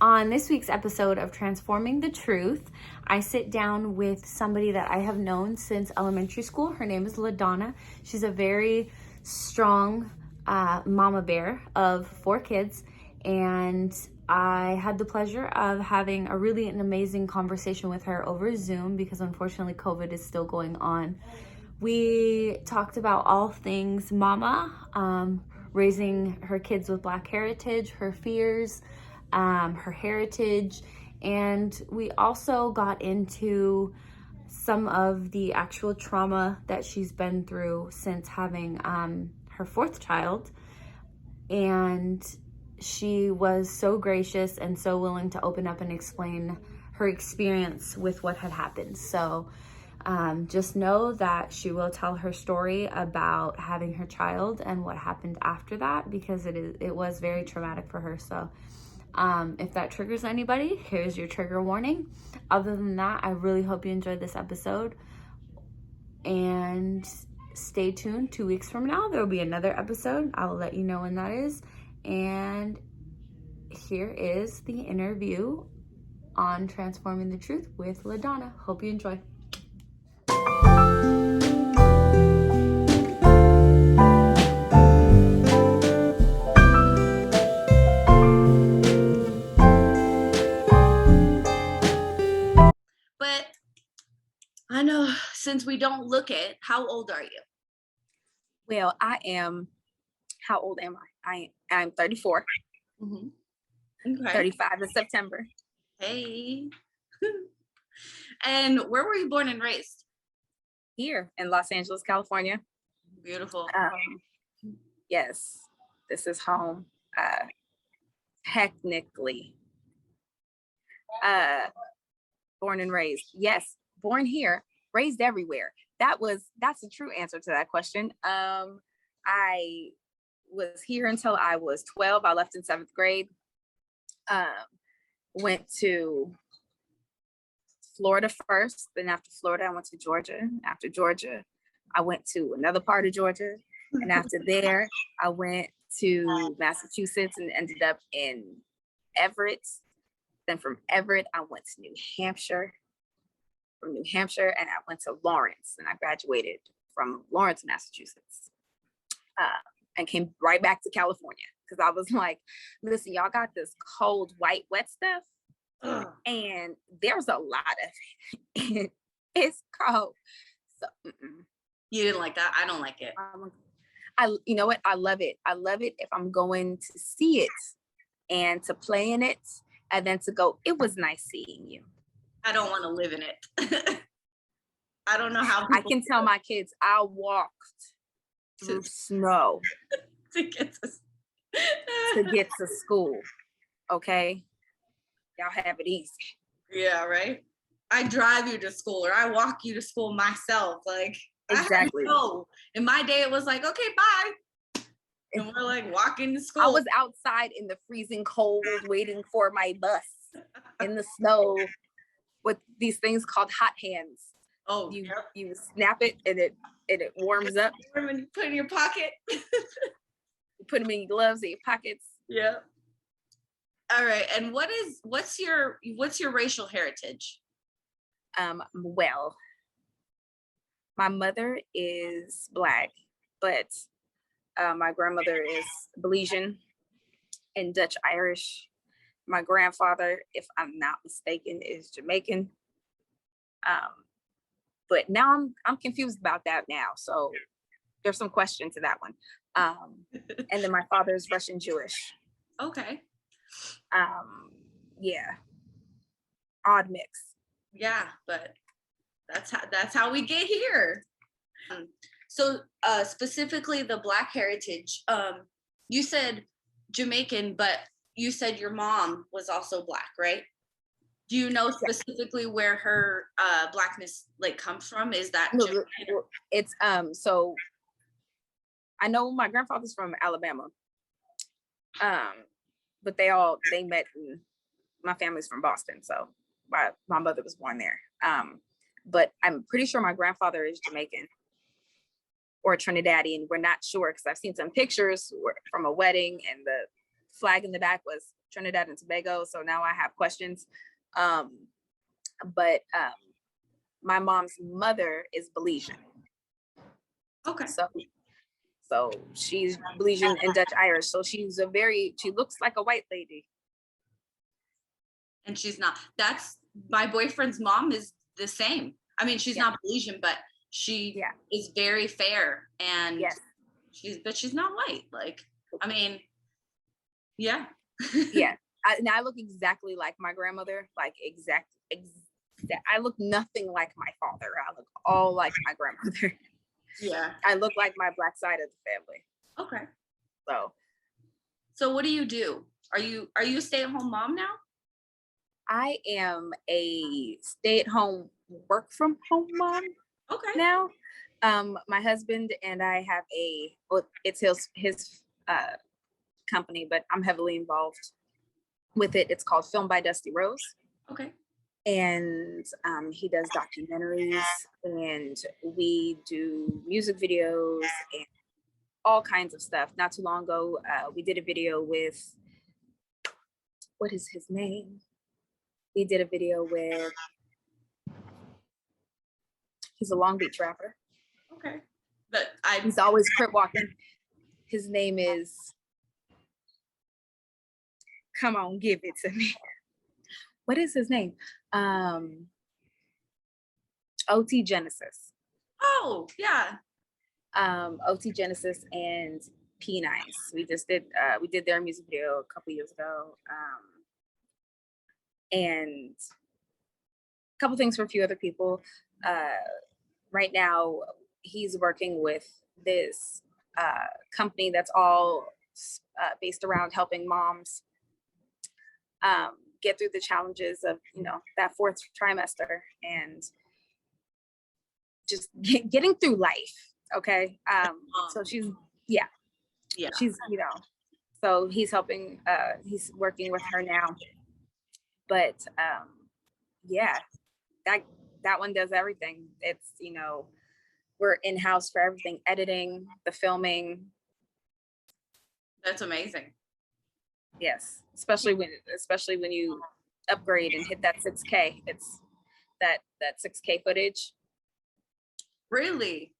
On this week's episode of Transforming the Truth, I sit down with somebody that I have known since elementary school. Her name is LaDonna. She's a very strong mama bear of 4 kids, and I had the pleasure of having an amazing conversation with her over Zoom because unfortunately COVID is still going on. We talked about all things mama, raising her kids with Black heritage, her fears, her heritage, and we also got into some of the actual trauma that she's been through since having her 4th child. And she was so gracious and so willing to open up and explain her experience with what had happened. So just know that she will tell her story about having her child and what happened after that, because it was very traumatic for her. So if that triggers anybody, here's your trigger warning. Other than that, I really hope you enjoyed this episode, and stay tuned. 2 weeks from now, there will be another episode. I will let you know when that is. And here is the interview on Transforming the Truth with LaDonna. Hope you enjoy. But I know since we don't look it, how old are you? Well, how old am I? I'm 34. Mm-hmm. Okay. 35 in September. Hey. And where were you born and raised? Here in Los Angeles, California. Beautiful. Yes, this is home. Technically. Born and raised. Yes, born here, raised everywhere. That's a true answer to that question. I was here until I was 12. I left in 7th grade. Went to Florida first. Then after Florida, I went to Georgia. After Georgia, I went to another part of Georgia. And after there, I went to Massachusetts and ended up in Everett. Then from Everett, I went to New Hampshire. From New Hampshire, and I went to Lawrence, and I graduated from Lawrence, Massachusetts, and came right back to California because I was like, listen, y'all got this cold, white, wet stuff, and there's a lot of it. It's cold. So you didn't like that? I don't like it. You know what? I love it. I love it if I'm going to see it and to play in it, and then to go, it was nice seeing you. I don't want to live in it. I don't know how I can tell my kids I walked through snow to get to school. Okay? Y'all have it easy. Yeah, right? I drive you to school, or I walk you to school myself. Like, exactly. In my day, it was like, okay, bye. And we're like walking to school. I was outside in the freezing cold waiting for my bus in the snow with these things called hot hands. Oh, you snap it and it warms up. And you put it in your pocket. You put them in your gloves, in your pockets. Yeah. All right. And what's your racial heritage? Well, my mother is Black, but my grandmother is Belizean and Dutch Irish. My grandfather, if I'm not mistaken, is Jamaican. But now I'm confused about that now. So there's some question to that one. And then my father is Russian Jewish. Okay. Yeah. Odd mix. Yeah, but that's how we get here. So specifically the Black heritage, you said Jamaican, but you said your mom was also Black, right? Do you know specifically where her Blackness like comes from? Is that it's so I know my grandfather's from Alabama. But they met in, my family's from Boston, so my mother was born there. But I'm pretty sure my grandfather is Jamaican or Trinidadian. We're not sure because I've seen some pictures from a wedding and the flag in the back was Trinidad and Tobago. So now I have questions. But my mom's mother is Belizean. Okay. So she's Belizean and Dutch Irish. So she looks like a white lady. And she's not. That's my boyfriend's mom is the same. I mean, she's not Belizean, but she is very fair, and she's not white. Like, I mean, yeah. Yeah. I look exactly like my grandmother, like exact. I look nothing like my father. I look all like my grandmother. Yeah. I look like my Black side of the family. Okay. So what do? Are you a stay-at-home mom now? I am a stay-at-home work-from-home mom. Okay. Now. My husband and I have it's his company, but I'm heavily involved with it. It's called Film by Dusty Rose. Okay. And he does documentaries, and we do music videos and all kinds of stuff. Not too long ago, we did a video with, what is his name? We did a video with, he's a Long Beach rapper. Okay. But he's always crip walking. His name is, come on, give it to me. What is his name? OT Genesis. Oh, yeah. OT Genesis and P Nice. We did their music video a couple years ago. And a couple things for a few other people. Right now, he's working with this company that's all based around helping moms get through the challenges of, that fourth trimester and just getting through life. Okay. So she's so he's helping, he's working with her now. But that one does everything. It's, we're in-house for everything, editing, the filming. That's amazing. Yes, especially when you upgrade and hit that 6K. It's that 6K footage. Really?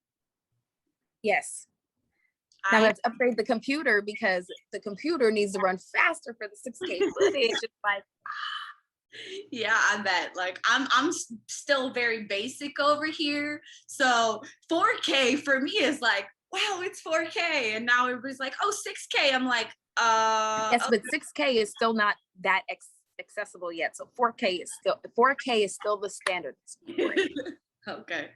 Yes. Now we have to upgrade the computer because the computer needs to run faster for the 6K footage. It's like, yeah, I bet. Like I'm still very basic over here. So 4K for me is like, wow, it's 4K. And now everybody's like, oh, 6K. I'm like, yes, but 6K is still not that accessible yet. So 4K is still the standard. Okay.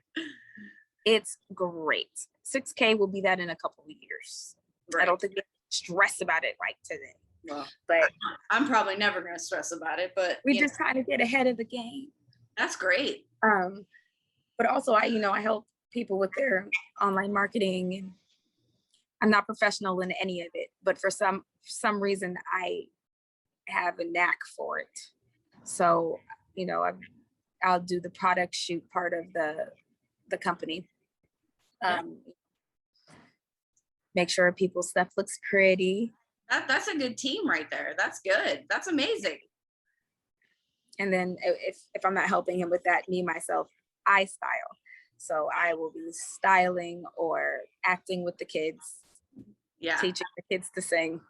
It's great. 6K will be that in a couple of years. Right. I don't think we stress about it like today. Well, but I'm probably never going to stress about it, but we're just trying to get ahead of the game. That's great. But also I help people with their online marketing, and I'm not professional in any of it, but for some reason I have a knack for it. So, I'll do the product shoot part of the company. Make sure people's stuff looks pretty. That's a good team right there. That's good. That's amazing. And then if I'm not helping him with that, me, myself, I style. So I will be styling or acting with the kids. Yeah. Teaching the kids to sing.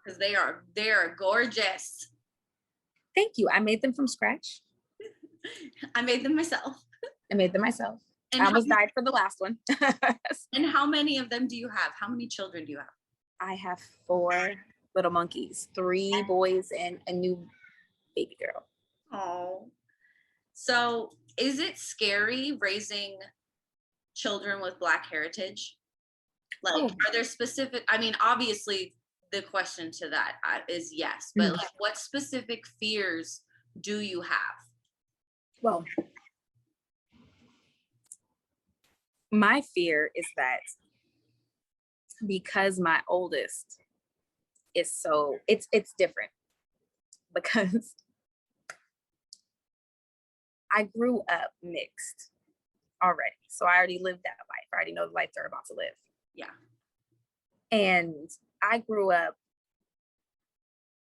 Because they are gorgeous. Thank you. I made them from scratch. I made them myself. And I almost died for the last one. And how many of them do you have? How many children do you have? I have 4 little monkeys, 3 boys and a new baby girl. Oh. So is it scary raising children with Black heritage? Like, are there specific, I mean, obviously the question to that is yes, but like, what specific fears do you have? Well, my fear is that because my oldest is it's different because I grew up mixed already. So I already lived that life. I already know the life they're about to live. Yeah. And I grew up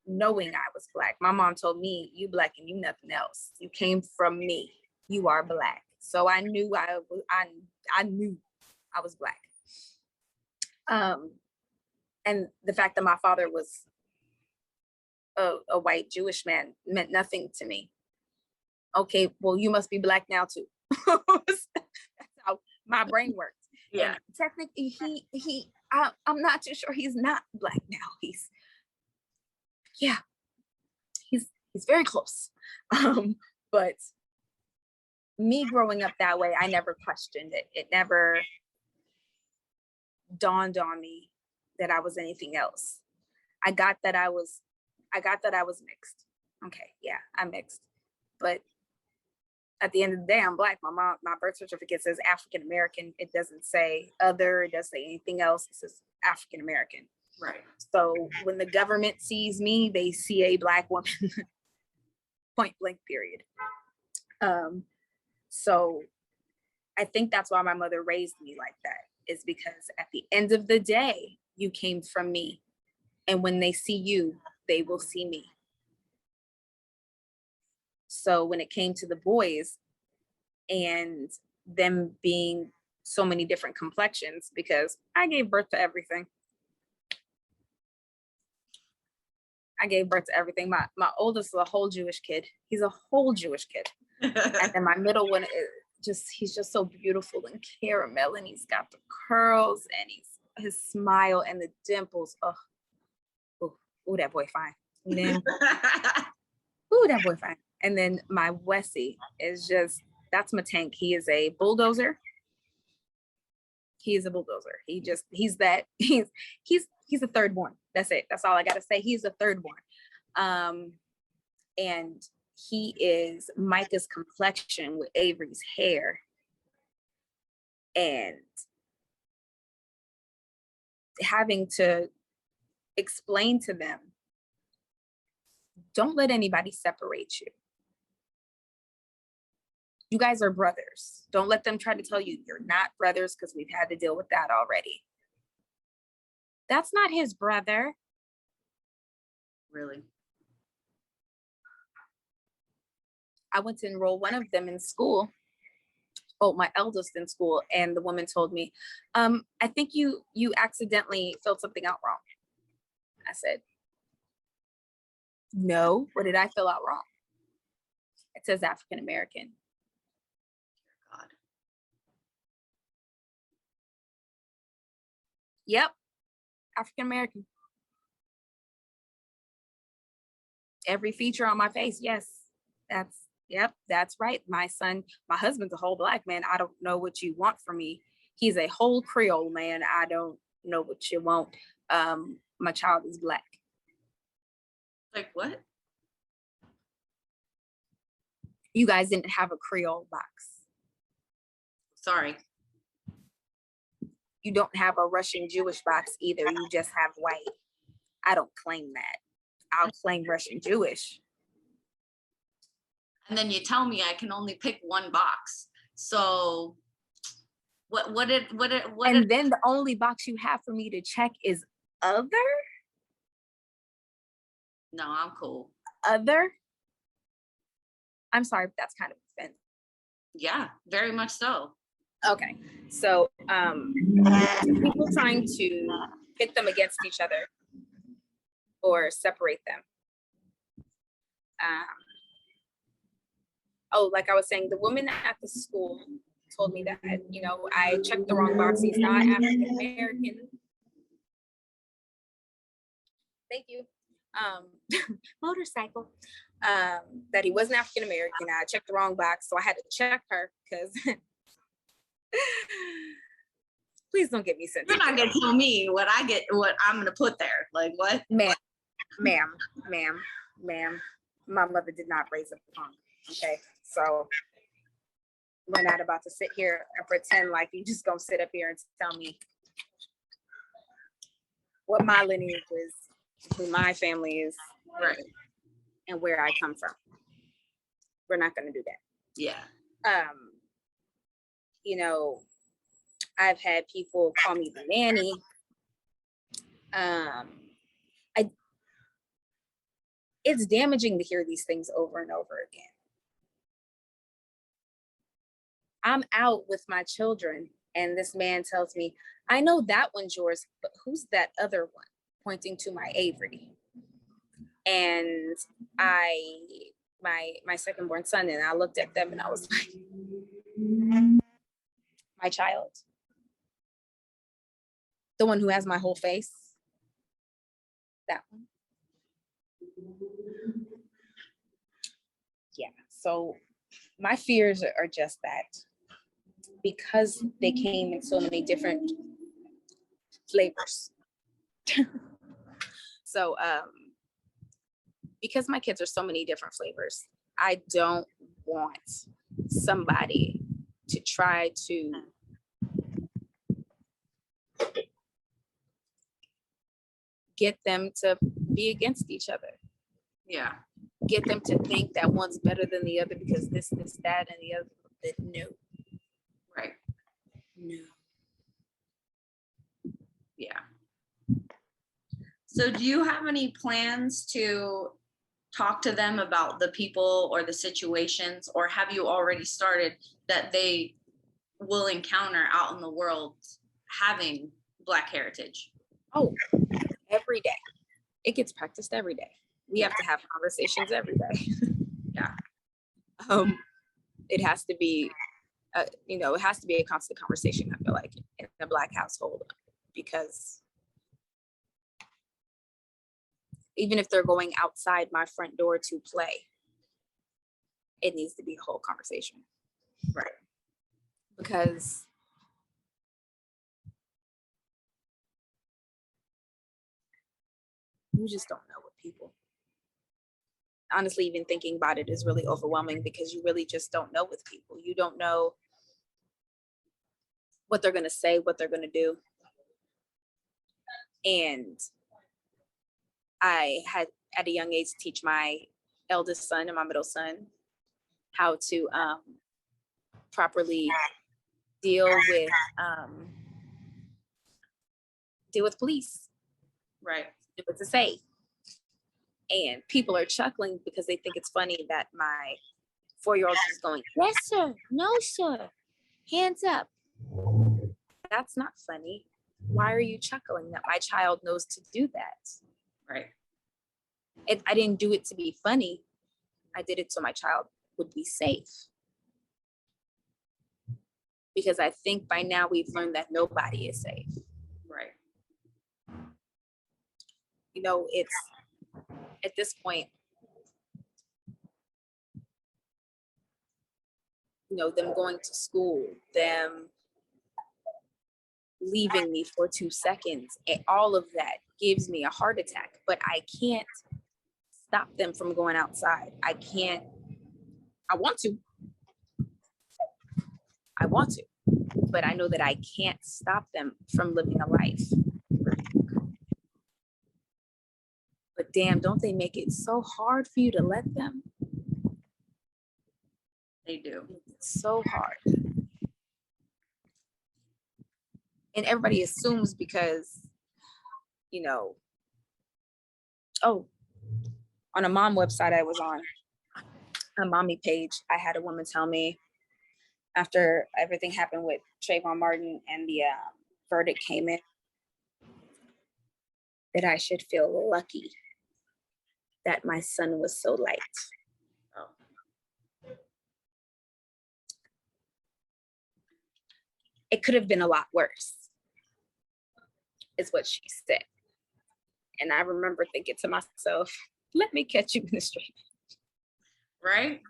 knowing I was Black. My mom told me, you Black and you nothing else. You came from me. You are Black. So I knew I knew I was Black. And the fact that my father was a white Jewish man meant nothing to me. Okay, well, you must be Black now too. That's how my brain worked. Yeah. And technically, I'm not too sure he's not Black now. He's very close. But me growing up that way, I never questioned it. It never dawned on me that I was anything else. I got that I was mixed. Okay, yeah, I'm mixed. But at the end of the day, I'm Black. My birth certificate says African American. It doesn't say other, it doesn't say anything else. It says African American. Right. So when the government sees me, they see a Black woman, point blank, period. So I think that's why my mother raised me like that, is because at the end of the day, you came from me. And when they see you, they will see me. So when it came to the boys and them being so many different complexions, because I gave birth to everything. My oldest is a whole Jewish kid. He's a whole Jewish kid. And then my middle one is he's just so beautiful and caramel, and he's got the curls and his smile and the dimples. Oh, that boy fine. And then, that boy fine. And then my Wessie is just, that's my tank. He is a bulldozer. He's a third born. That's it. That's all I gotta say. He's a third born. And he is Micah's complexion with Avery's hair. And having to explain to them, don't let anybody separate you. You guys are brothers. Don't let them try to tell you you're not brothers, because we've had to deal with that already. That's not his brother. Really? I went to enroll one of them in school. Oh, my eldest in school. And the woman told me, I think you accidentally filled something out wrong. I said, no, what did I fill out wrong? It says African American. God. Yep, African American. Every feature on my face, yes, that's right. My husband's a whole Black man. I don't know what you want from me. He's a whole Creole man. I don't know what you want. My child is Black. Like what? You guys didn't have a Creole box. Sorry. You don't have a Russian Jewish box either. You just have white. I don't claim that. I'll claim Russian Jewish. And then you tell me I can only pick one box. So and then the only box you have for me to check is other? No, I'm cool. Other? I'm sorry, but that's kind of offensive. Yeah, very much so. Okay, so people trying to pit them against each other or separate them. Like I was saying, the woman at the school told me that, I checked the wrong box. He's not African American. Thank you. Motorcycle. That he wasn't African American. I checked the wrong box, so I had to check her because please don't get me sent. You're not gonna tell me what I'm gonna put there. Like what? Ma'am. My mother did not raise a punk. Okay, so we're not about to sit here and pretend like you just gonna sit up here and tell me what my lineage is, who my family is, right, and where I come from. We're not gonna do that. Yeah. I've had people call me the nanny. it's damaging to hear these things over and over again. I'm out with my children and this man tells me, I know that one's yours, but who's that other one? Pointing to my Avery. And my second born son, and I looked at them and I was like, my child, the one who has my whole face, that one. Yeah, so my fears are just that, because they came in so many different flavors. So because my kids are so many different flavors, I don't want somebody to try to get them to be against each other. Yeah. Get them to think that one's better than the other because this, that, and the other. That no. Right. No. Yeah. So do you have any plans to talk to them about the people or the situations, or have you already started that they will encounter out in the world having Black heritage? Oh, every day. It gets practiced every day. We have to have conversations every day. Yeah. It has to be, it has to be a constant conversation, I feel like, in a Black household, because even if they're going outside my front door to play, it needs to be a whole conversation. Right. Because you just don't know what people, honestly, even thinking about it is really overwhelming, because you really just don't know with people. You don't know what they're going to say, what they're going to do. And I had, at a young age, teach my eldest son and my middle son how to properly deal with police. Right. What to say. And people are chuckling because they think it's funny that my 4-year-old is going, yes, sir, no, sir, hands up. That's not funny. Why are you chuckling that my child knows to do that? Right. I didn't do it to be funny. I did it so my child would be safe. Because I think by now we've learned that nobody is safe. Right. It's at this point, them going to school, them leaving me for 2 seconds, and all of that gives me a heart attack, but I can't stop them from going outside. I want to, but I know that I can't stop them from living a life. But damn, don't they make it so hard for you to let them? They do. It's so hard. And everybody assumes because, on a mom website I was on, a mommy page, I had a woman tell me, after everything happened with Trayvon Martin and the verdict came in, that I should feel lucky that my son was so light. Oh. It could have been a lot worse, is what she said. And I remember thinking to myself, let me catch you in the street. Right?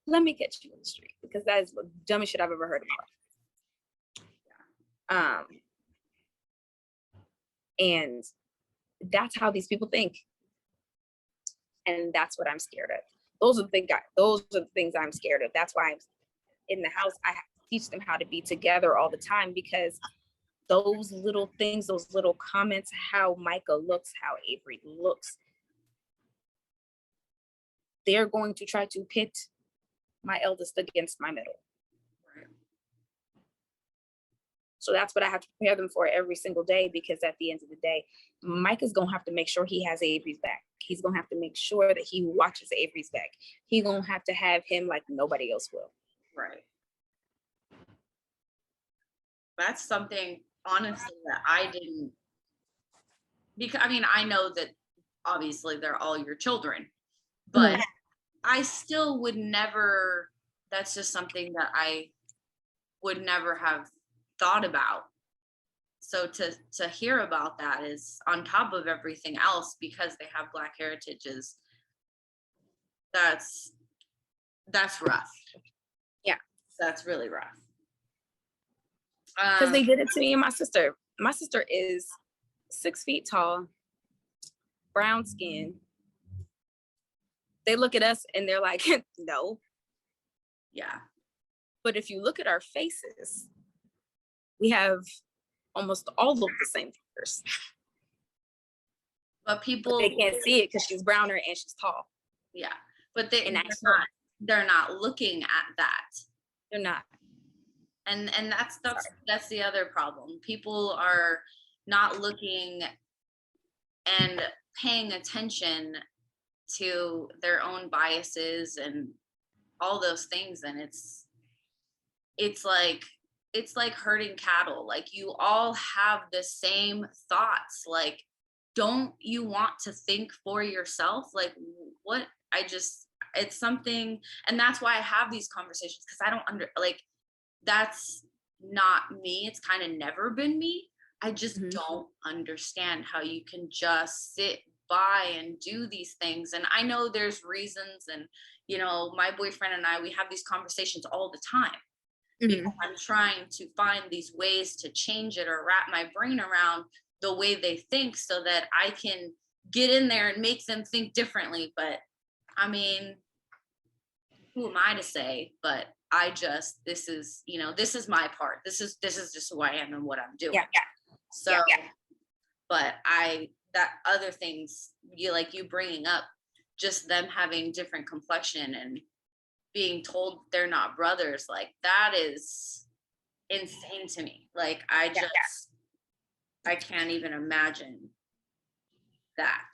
Let me catch you in the street, because that is the dumbest shit I've ever heard in my life. And that's how these people think. And that's what I'm scared of. Those are the things I'm scared of. That's why I'm in the house. I have to teach them how to be together all the time, because those little things, those little comments, how Micah looks, how Avery looks, they're going to try to pit my eldest against my middle. Right. So that's what I have to prepare them for every single day, because at the end of the day, Mike is going to have to make sure he has Avery's back. He's going to have to make sure that he watches Avery's back. He's going to have him like nobody else will. Right. That's something, honestly, that I didn't, because I mean, I know that obviously they're all your children, but I still would never, that's just something that I would never have thought about. So to hear about that is on top of everything else, because they have Black heritages, that's rough. Yeah. That's really rough. Because they did it to me and my sister. My sister is 6 feet tall, brown skin. They look at us and they're like, no. Yeah. But if you look at our faces, we have almost all of the same features. But people, They can't see it because she's browner and she's tall. yeah. But they're actually- not looking at that. They're not. And that's the other problem. People are not looking and paying attention to their own biases and all those things, and it's like herding cattle. Like, you all have the same thoughts. Like, don't you want to think for yourself? Like, what? It's something, and that's why I have these conversations, because I don't that's not me. It's kind of never been me. I just don't understand how you can just sit by and do these things. And I know there's reasons, and my boyfriend and I, we have these conversations all the time, because I'm trying to find these ways to change it or wrap my brain around the way they think, so that I can get in there and make them think differently. But I mean, who am I to say? But this is my part. This is just who I am and what I'm doing. Yeah. So, but that other things, you bringing up, just them having different complexion and being told they're not brothers, like, that is insane to me. Like, I can't even imagine that.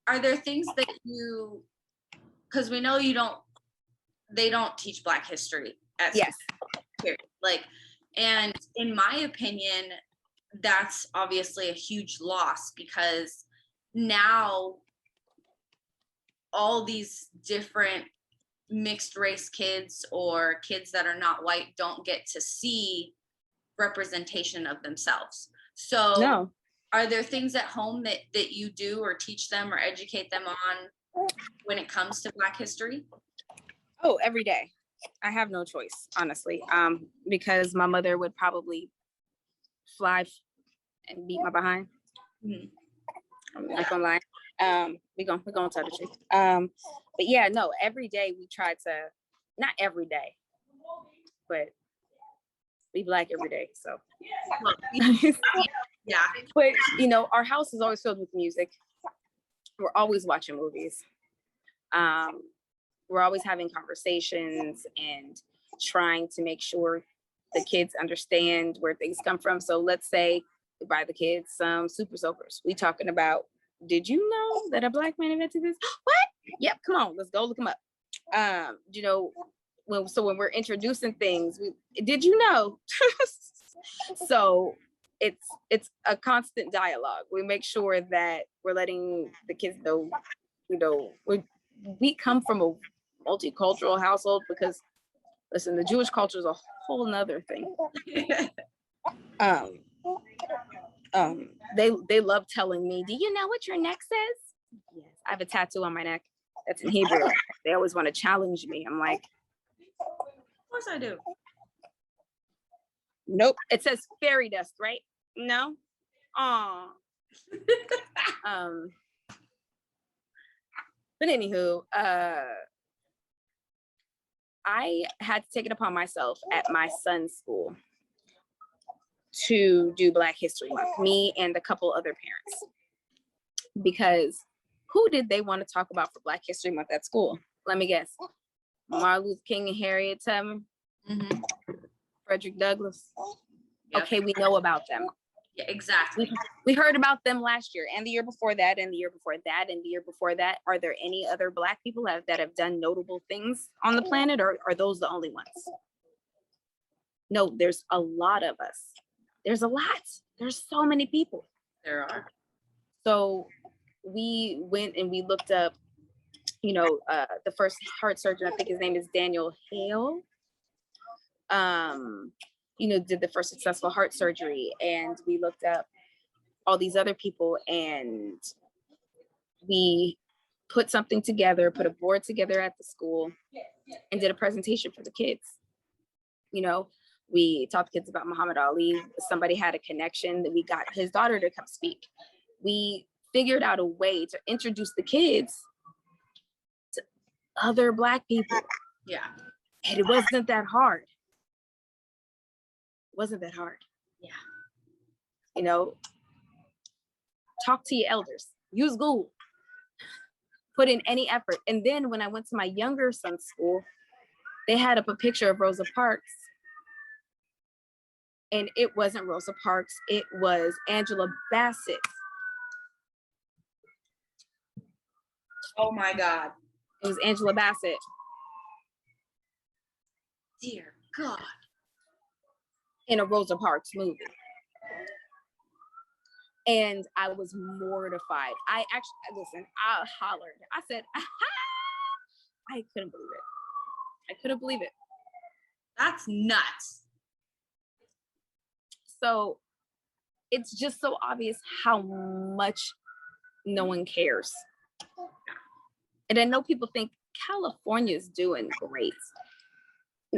Are there things that because we know they don't teach Black history at Yes. school, like, and in my opinion, that's obviously a huge loss, because now all these different mixed race kids or kids that are not white don't get to see representation of themselves. So No. Are there things at home that you do or teach them or educate them on when it comes to Black history? Oh, every day. I have no choice, honestly, because my mother would probably fly and beat my behind. I'm not gonna lie. We're gonna tell the truth. But yeah, no, every day we try to, not every day, but we Black every day. So Yeah. But our house is always filled with music. We're always watching movies. We're always having conversations and trying to make sure the kids understand where things come from. So let's say we buy the kids some Super Soakers. We talking about, did you know that a Black man invented this? What? Yep, come on, let's go look them up. When we're introducing things, did you know? So it's a constant dialogue. We make sure that we're letting the kids know, we come from a multicultural household, because listen, the Jewish culture is a whole nother thing. They love telling me, do you know what your neck says? Yes, I have a tattoo on my neck that's in Hebrew. They always want to challenge me. I'm like, Of course I do. Nope. It says fairy dust, right? No. Aw. But anywho, I had to take it upon myself at my son's school to do Black History Month, me and a couple other parents, because who did they want to talk about for Black History Month at school? Let me guess. Martin Luther King and Harriet Tubman. Frederick Douglass. Yep. Okay, we know about them. Yeah, exactly. We heard about them last year and the year before that and the year before that and the year before that. Are there any other Black people that have done notable things on the planet, or are those the only ones? No, there's a lot of us. There's a lot. There's so many people. There are. So we went and we looked up, the first heart surgeon, I think his name is Daniel Hale. Did the first successful heart surgery, and we looked up all these other people, and we put something together, put a board together at the school, and did a presentation for the kids. We taught the kids about Muhammad Ali. Somebody had a connection that we got his daughter to come speak. We figured out a way to introduce the kids to other Black people. Yeah. And it wasn't that hard. Yeah. Talk to your elders, use Google, put in any effort. And then when I went to my younger son's school, they had up a picture of Rosa Parks. And it wasn't Rosa Parks, it was Angela Bassett. Oh my God. It was Angela Bassett. Dear God. In a Rosa Parks movie. And I was mortified. I hollered. I said, I couldn't believe it. That's nuts. So it's just so obvious how much no one cares. And I know people think California is doing great.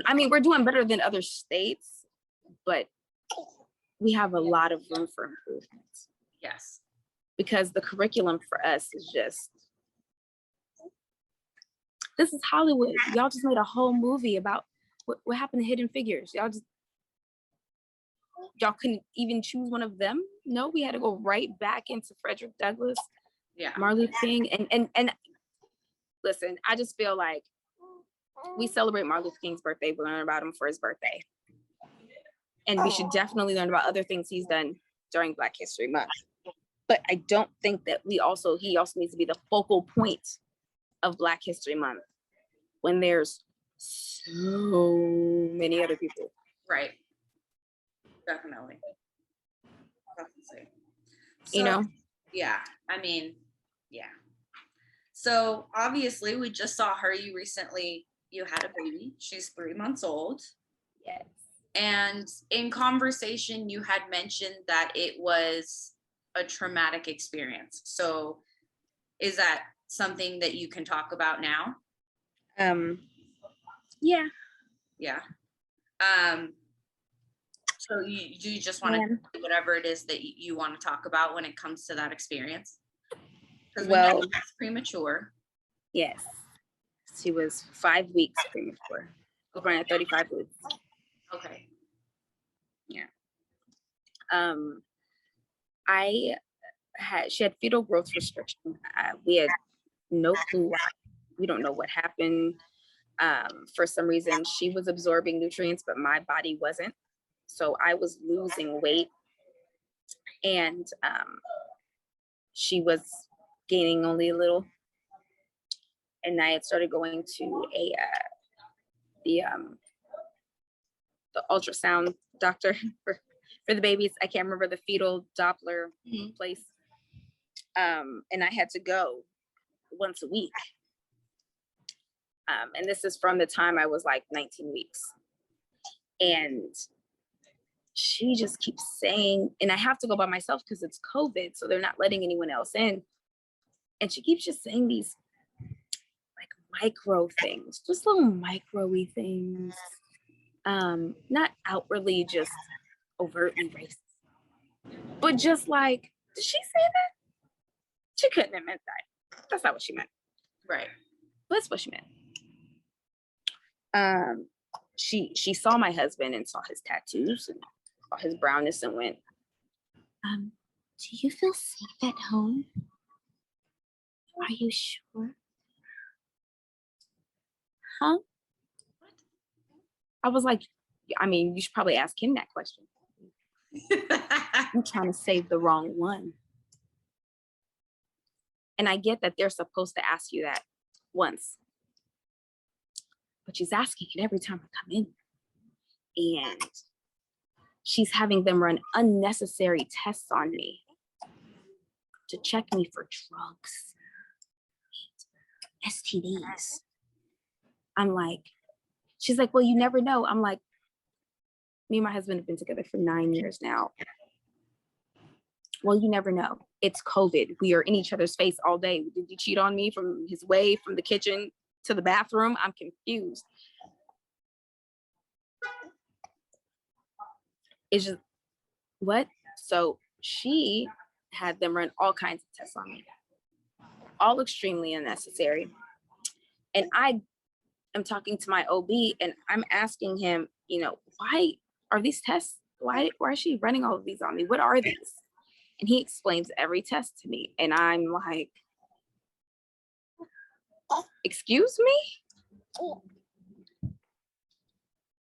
I mean, we're doing better than other states, but we have a lot of room for improvement. Yes. Because the curriculum for us is just, this is Hollywood. Y'all just made a whole movie about what happened to Hidden Figures. Y'all couldn't even choose one of them. No, we had to go right back into Frederick Douglass, Martin Luther King. And listen, I just feel like we celebrate Martin Luther King's birthday, we learn about him for his birthday. And we should definitely learn about other things he's done during Black History Month. But I don't think that he also needs to be the focal point of Black History Month when there's so many other people. Right. Definitely. So, Yeah. I mean, yeah. So obviously we just saw her. You had a baby. She's 3 months old. yes. And in conversation, you had mentioned that it was a traumatic experience. So is that something that you can talk about now? Yeah. Yeah. So you just want to do whatever it is that you want to talk about when it comes to that experience? Well, that's premature. Yes. She was 5 weeks premature. Born at 35 weeks. Okay. Yeah. She had fetal growth restriction. We had no clue why. We don't know what happened. For some reason, she was absorbing nutrients, but my body wasn't. So I was losing weight, and she was gaining only a little. And I had started going to the ultrasound doctor for the babies. I can't remember the fetal Doppler place. And I had to go once a week. And this is from the time I was like 19 weeks. And she just keeps saying, and I have to go by myself because it's COVID, so they're not letting anyone else in. And she keeps just saying these like micro things, just little micro-y things. Not outwardly just overtly racist, but just like, did she say that? She couldn't have meant that. That's not what she meant. Right. That's what she meant. She saw my husband and saw his tattoos and saw his brownness and went, do you feel safe at home? Are you sure? Huh? I was like, I mean, you should probably ask him that question. I'm trying to save the wrong one. And I get that they're supposed to ask you that once, but she's asking it every time I come in. And she's having them run unnecessary tests on me to check me for drugs, STDs. I'm like, she's like, well, you never know. I'm like, me and my husband have been together for 9 years now. Well, you never know. It's COVID. We are in each other's face all day. Did you cheat on me from his way, from the kitchen to the bathroom? I'm confused. It's just, what? So she had them run all kinds of tests on me, all extremely unnecessary. And I am talking to my OB and I'm asking him, you know, why are these tests? Why is she running all of these on me? What are these? And he explains every test to me. And I'm like, excuse me?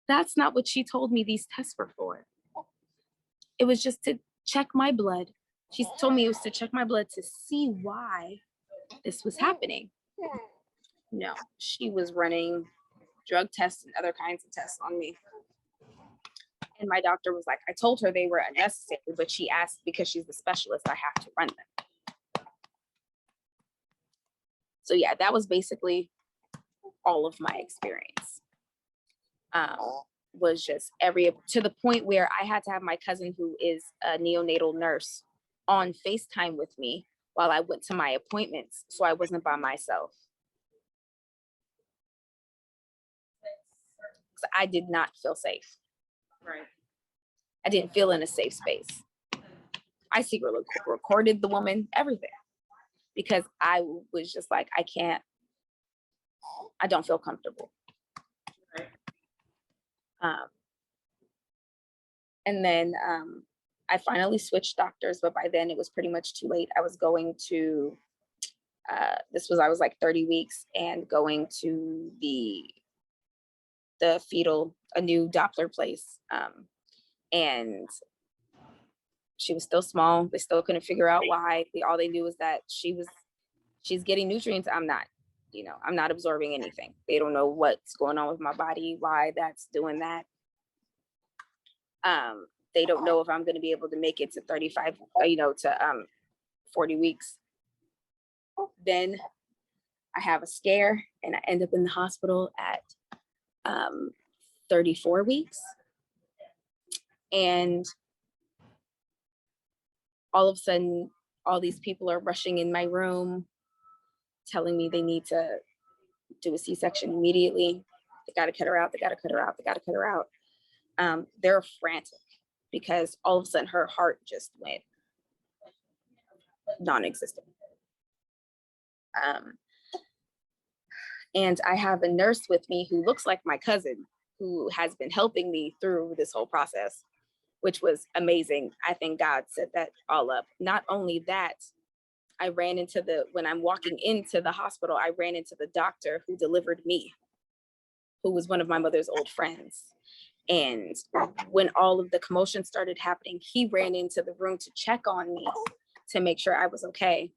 That's not what she told me these tests were for. It was just to check my blood. She told me it was to check my blood to see why this was happening. No, she was running drug tests and other kinds of tests on me. And my doctor was like, I told her they were unnecessary, but she asked because she's the specialist, I have to run them. So yeah, that was basically all of my experience. Was just to the point where I had to have my cousin, who is a neonatal nurse, on FaceTime with me while I went to my appointments, so I wasn't by myself. I did not feel safe. Right. I didn't feel in a safe space. I secretly recorded the woman, everything, because I was just like, I don't feel comfortable. Right. And then I finally switched doctors, but by then it was pretty much too late. I was going to, I was like 30 weeks and going to the fetal, a new Doppler place. And she was still small. They still couldn't figure out why. All they knew was that she's getting nutrients. I'm not, I'm not absorbing anything. They don't know what's going on with my body, why that's doing that. They don't know if I'm going to be able to make it to 35, to 40 weeks. Then I have a scare and I end up in the hospital at 34 weeks. And all of a sudden, all these people are rushing in my room, telling me they need to do a C-section immediately. They got to cut her out. They got to cut her out. They got to cut her out. They're frantic because all of a sudden her heart just went non-existent. And I have a nurse with me who looks like my cousin, who has been helping me through this whole process, which was amazing. I think God set that all up. Not only that, when I'm walking into the hospital, I ran into the doctor who delivered me, who was one of my mother's old friends. And when all of the commotion started happening, he ran into the room to check on me to make sure I was okay,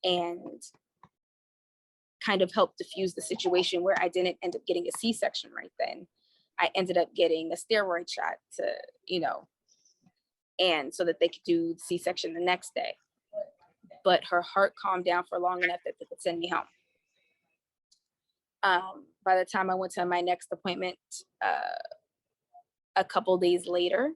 and kind of helped diffuse the situation where I didn't end up getting a C-section right then. I ended up getting a steroid shot and so that they could do the C-section the next day. But her heart calmed down for long enough that they could send me home. By the time I went to my next appointment, a couple days later,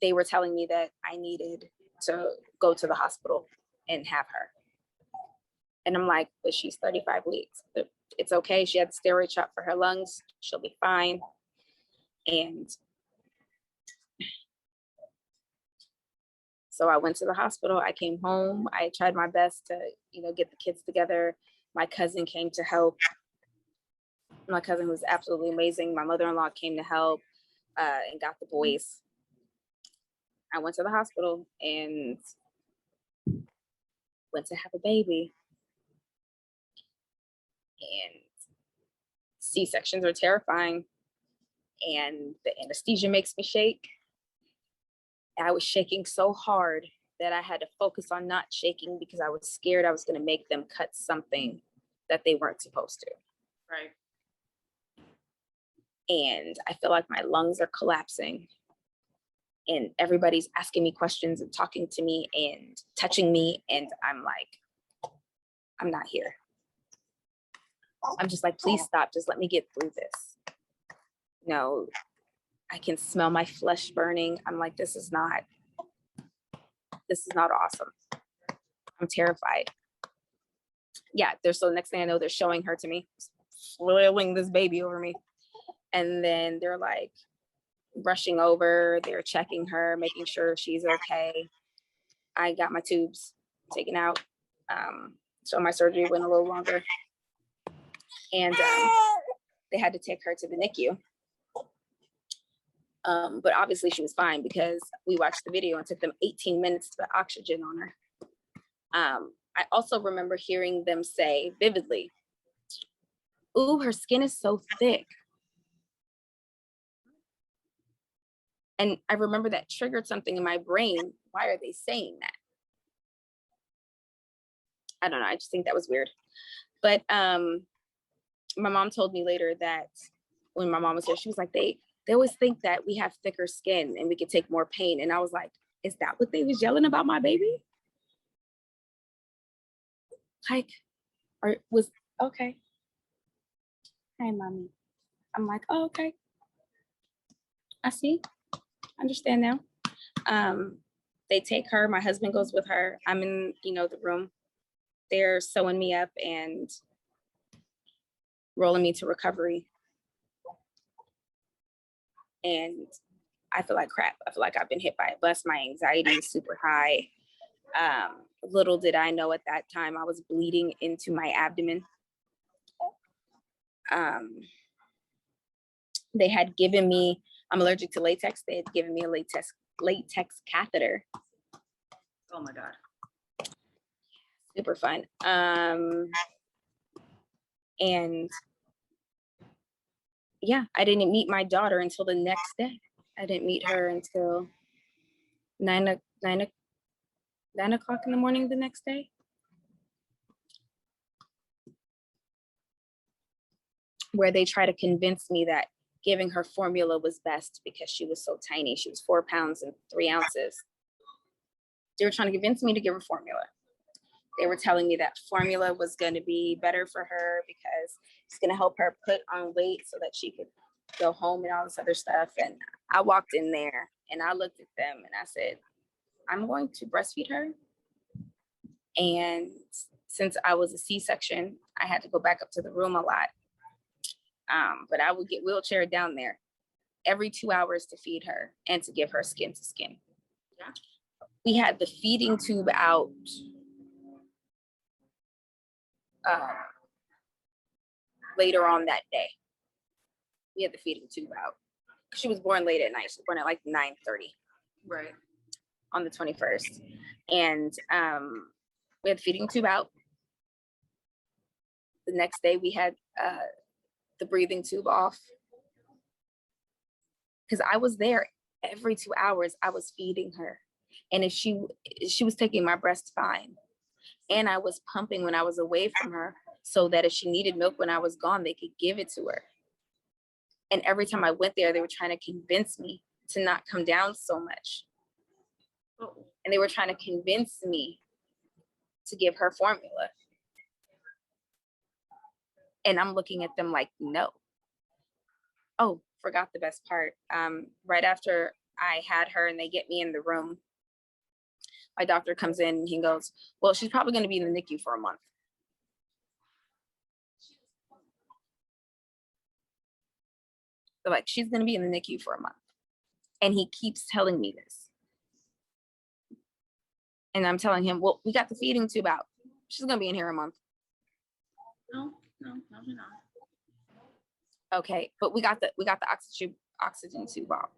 they were telling me that I needed to go to the hospital and have her. And I'm like, but she's 35 weeks. It's okay. She had the steroid shot for her lungs. She'll be fine. And so I went to the hospital. I came home. I tried my best to, get the kids together. My cousin came to help. My cousin was absolutely amazing. My mother-in-law came to help and got the boys. I went to the hospital and went to have a baby. And C-sections are terrifying. and the anesthesia makes me shake. I was shaking so hard that I had to focus on not shaking because I was scared I was going to make them cut something that they weren't supposed to. Right. And I feel like my lungs are collapsing. And everybody's asking me questions and talking to me and touching me. And I'm like, I'm not here. I'm just like, please stop. Just let me get through this. No, I can smell my flesh burning. I'm like, this is not awesome. I'm terrified. Yeah, so the next thing I know, they're showing her to me, flailing this baby over me. And then they're like rushing over, they're checking her, making sure she's okay. I got my tubes taken out. So my surgery went a little longer. And they had to take her to the NICU. But obviously she was fine because we watched the video and took them 18 minutes to put oxygen on her. I also remember hearing them say vividly, "Ooh, her skin is so thick." And I remember that triggered something in my brain. Why are they saying that? I don't know. I just think that was weird. But my mom told me later that when my mom was here, she was like, they always think that we have thicker skin and we could take more pain. And I was like, is that what they was yelling about my baby? Like, or was, okay. Hey, mommy. I'm like, oh, okay. I see. Understand now. They take her. My husband goes with her. I'm in, the room. They're sewing me up and rolling me to recovery. And I feel like crap. I feel like I've been hit by a bus. My anxiety is super high. Little did I know at that time I was bleeding into my abdomen. They had given me, I'm allergic to latex. They had given me a latex catheter. Oh my God. Super fun. And yeah, I didn't meet my daughter until the next day. I didn't meet her until 9 o'clock in the morning the next day. Where they try to convince me that giving her formula was best because she was so tiny. She was 4 pounds and 3 ounces. They were trying to convince me to give her formula. They were telling me that formula was going to be better for her because it's going to help her put on weight so that she could go home and all this other stuff. And I walked in there and I looked at them and I said, I'm going to breastfeed her. And since I was a C-section, I had to go back up to the room a lot. But I would get wheelchaired down there every 2 hours to feed her and to give her skin to skin. Yeah. We had the feeding tube out later on that day. We had the feeding tube out. She was born late at night. She was born at like 9:30. Right. On the 21st. And we had the feeding tube out. The next day we had the breathing tube off. Because I was there every 2 hours. I was feeding her. And if she was taking my breast fine. And I was pumping when I was away from her so that if she needed milk when I was gone, they could give it to her. And every time I went there, they were trying to convince me to not come down so much. And they were trying to convince me to give her formula. And I'm looking at them like, no. Oh, forgot the best part. Right after I had her and they get me in the room, my doctor comes in and he goes, well, she's probably going to be in the NICU for a month. They're like, she's going to be in the NICU for a month. And he keeps telling me this. And I'm telling him, well, we got the feeding tube out. She's going to be in here a month. No, you're not. Okay, but we got the oxygen tube out.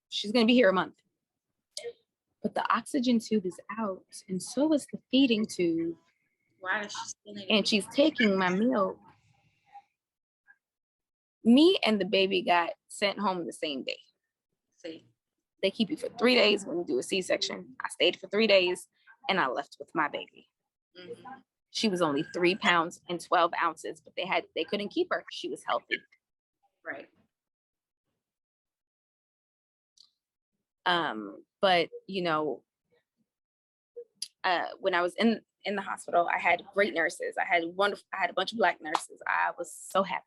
She's going to be here a month. But the oxygen tube is out, and so is the feeding tube. Why is she still and she's taking my milk. Me and the baby got sent home the same day. See. They keep you for 3 days when you do a C-section. I stayed for 3 days and I left with my baby. Mm-hmm. She was only 3 pounds and 12 ounces, but they couldn't keep her. She was healthy. Right. But you know, when I was in the hospital, I had great nurses. I had a bunch of Black nurses. I was so happy.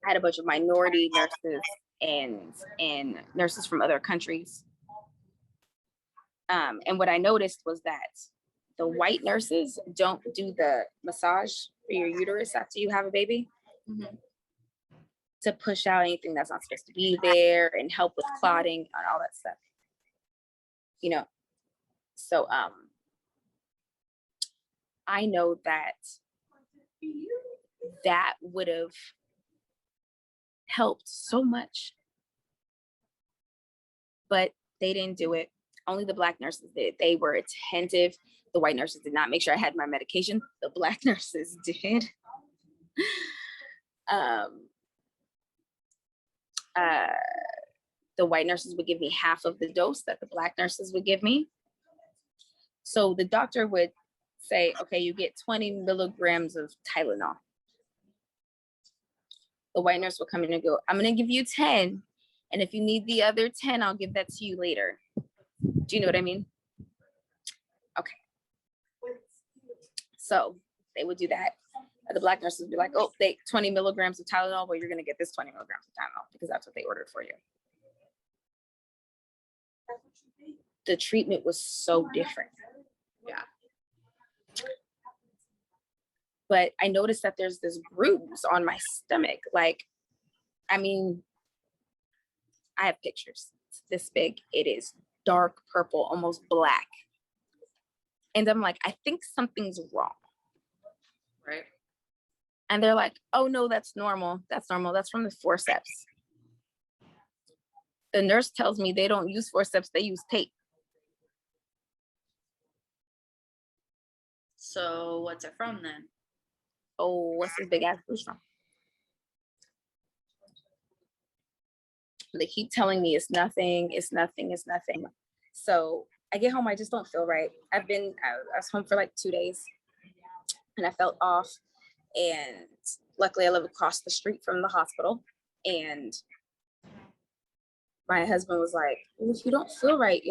I had a bunch of minority nurses and nurses from other countries. And what I noticed was that the white nurses don't do the massage for your uterus after you have a baby, Mm-hmm. to push out anything that's not supposed to be there and help with clotting and all that stuff. You know, so I know that would have helped so much, but they didn't do it. Only the Black nurses did. They were attentive. The white nurses did not make sure I had my medication. The Black nurses did. The white nurses would give me half of the dose that the Black nurses would give me. So the doctor would say, okay, you get 20 milligrams of Tylenol. The white nurse would come in and go, I'm going to give you 10. And if you need the other 10, I'll give that to you later. Do you know what I mean? Okay. So they would do that. The Black nurses would be like, oh, 20 milligrams of Tylenol. Well, you're going to get this 20 milligrams of Tylenol because that's what they ordered for you. The treatment was so different. Yeah. But I noticed that there's this bruise on my stomach. Like, I mean, I have pictures. It's this big. It is dark purple, almost black. And I'm like, I think something's wrong. Right. And they're like, oh no, that's normal. That's normal. That's from the forceps. The nurse tells me they don't use forceps, they use tape. So what's it from then? Oh, what's this big ass bruise from? They keep telling me it's nothing, it's nothing, it's nothing. So I get home, I just don't feel right. I was home for like 2 days and I felt off. And luckily I live across the street from the hospital. And my husband was like, well, if you don't feel right,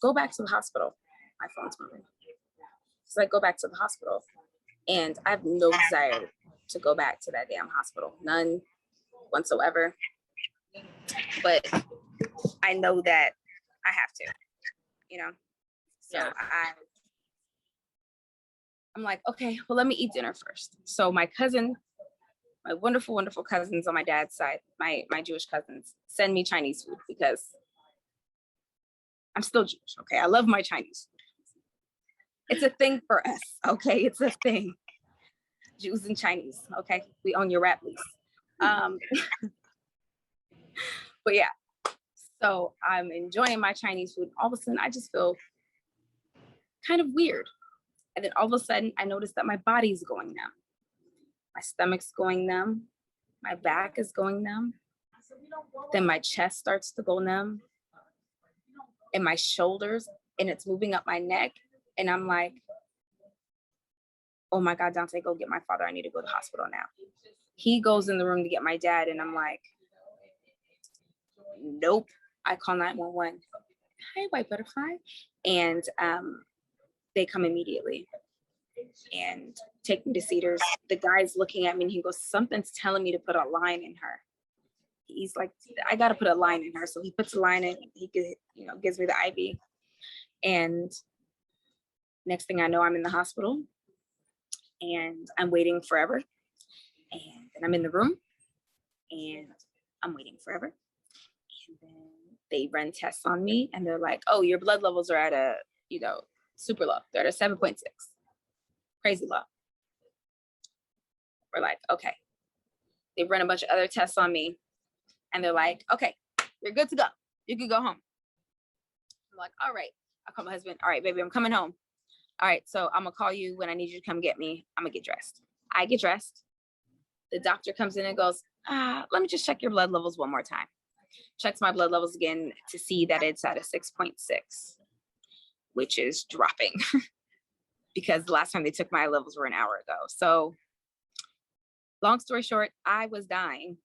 go back to the hospital. My phone's moving. He's like, go back to the hospital. And I have no desire to go back to that damn hospital. None whatsoever. But I know that I have to, So Yeah. I'm like, okay, well, let me eat dinner first. So my cousin, my wonderful, wonderful cousins on my dad's side, my Jewish cousins, send me Chinese food because I'm still Jewish, okay? I love my Chinese food. It's a thing for us, okay? It's a thing. Jews and Chinese, okay? We own your rap lease. But yeah, so I'm enjoying my Chinese food. All of a sudden, I just feel kind of weird. And then all of a sudden, I notice that my body's going numb. My stomach's going numb. My back is going numb. Then my chest starts to go numb. And my shoulders, and it's moving up my neck. And I'm like, oh my God, Dante, go get my father. I need to go to the hospital now. He goes in the room to get my dad. And I'm like, nope. I call 911. Hi, white butterfly. And they come immediately and take me to Cedars. The guy's looking at me and he goes, something's telling me to put a line in her. He's like, I got to put a line in her. So he puts a line in, he gives me the IV. And next thing I know, I'm in the hospital and I'm waiting forever. And then I'm in the room and I'm waiting forever. And then they run tests on me and they're like, oh, your blood levels are at a, super low. They're at a 7.6. Crazy low. We're like, okay. They run a bunch of other tests on me and they're like, okay, you're good to go. You can go home. I'm like, all right. I call my husband. All right, baby, I'm coming home. All right, so I'm gonna call you when I need you to come get me. I'm gonna get dressed. I get dressed. The doctor comes in and goes, let me just check your blood levels one more time. Checks my blood levels again to see that it's at a 6.6, which is dropping because the last time they took my levels were an hour ago. So long story short, I was dying,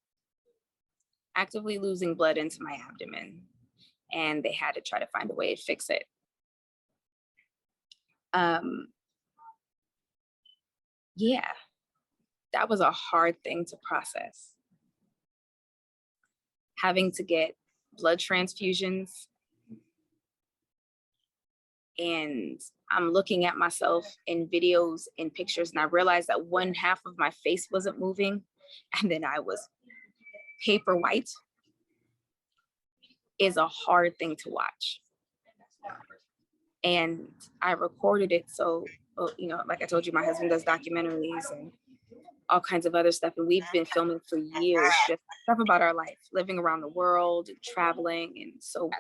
actively losing blood into my abdomen, and they had to try to find a way to fix it. Yeah, that was a hard thing to process. Having to get blood transfusions, and I'm looking at myself in videos and pictures, and I realized that one half of my face wasn't moving, and then I was paper white. Is a hard thing to watch. And I recorded it. So, like I told you, my husband does documentaries and all kinds of other stuff. And we've been filming for years, just stuff about our life, living around the world, traveling. And so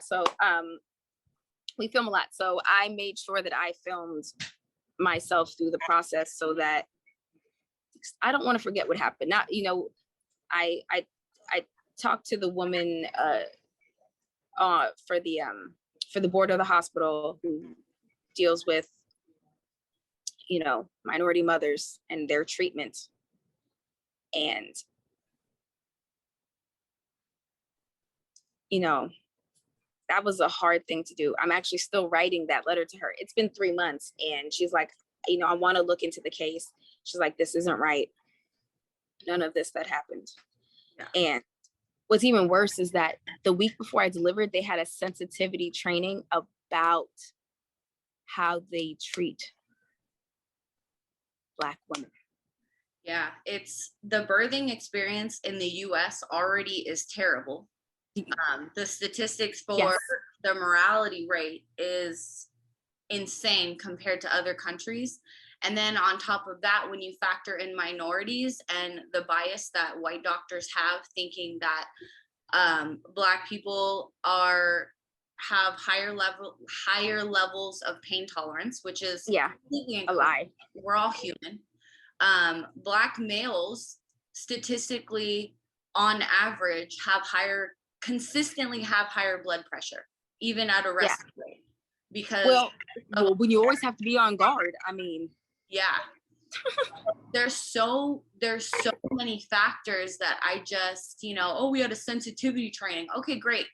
we film a lot. So I made sure that I filmed myself through the process so that I don't want to forget what happened. Not, I talked to the woman for the board of the hospital who deals with, minority mothers and their treatment. And, that was a hard thing to do. I'm actually still writing that letter to her. It's been 3 months, and she's like, I want to look into the case. She's like, this isn't right. None of this that happened. Yeah. And what's even worse is that the week before I delivered, they had a sensitivity training about how they treat Black women. Yeah, it's the birthing experience in the US already is terrible. The statistics for the mortality rate is insane compared to other countries. And then on top of that, when you factor in minorities and the bias that white doctors have, thinking that Black people have higher levels of pain tolerance, which is a lie. We're all human. Black males statistically, on average, consistently have higher blood pressure, even at a resting rate. Because when you always have to be on guard. I mean, there's so many factors that I just, we had a sensitivity training. Okay, great.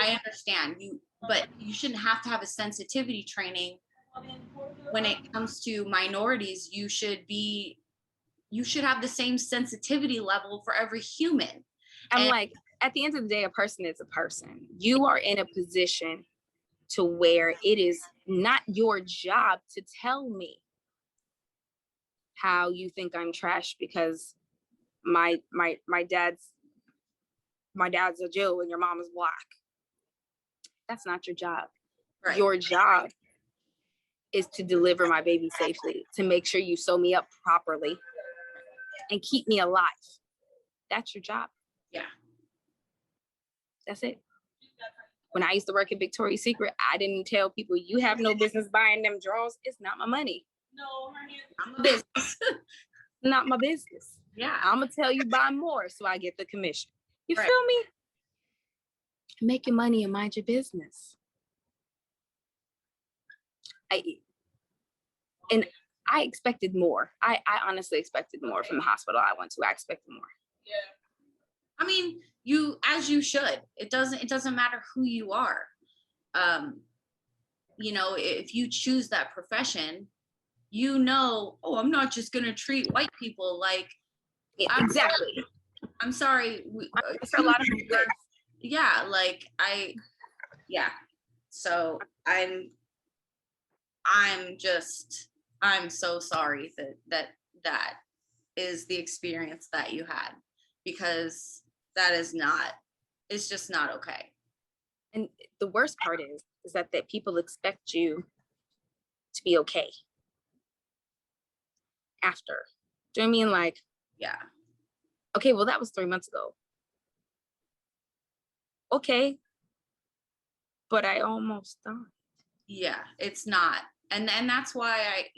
I understand you, but you shouldn't have to have a sensitivity training when it comes to minorities. You should have the same sensitivity level for every human. Like, at the end of the day, a person is a person. You are in a position to where it is not your job to tell me how you think I'm trash because my dad's a Jew and your mom is Black. That's not your job. Right. Your job is to deliver my baby safely, to make sure you sew me up properly and keep me alive. That's your job. Yeah. That's it. When I used to work at Victoria's Secret, I didn't tell people, you have no business buying them drawers. It's not my money. No, not my business. Not my business. Yeah. I'm going to tell you buy more so I get the commission. You feel me? Make your money and mind your business. I expected more. I honestly expected more from the hospital I went to. I expected more. Yeah. I mean, as you should. It doesn't matter who you are. If you choose that profession, I'm not just going to treat white people like. Exactly. I'm sorry. For a lot of people. Yeah, so I'm so sorry that is the experience that you had, because it's just not okay. And the worst part is that people expect you to be okay after. Do you know what I mean? Like, yeah. Okay, well, that was 3 months ago. Okay, but I almost died. Yeah, it's not. And that's why I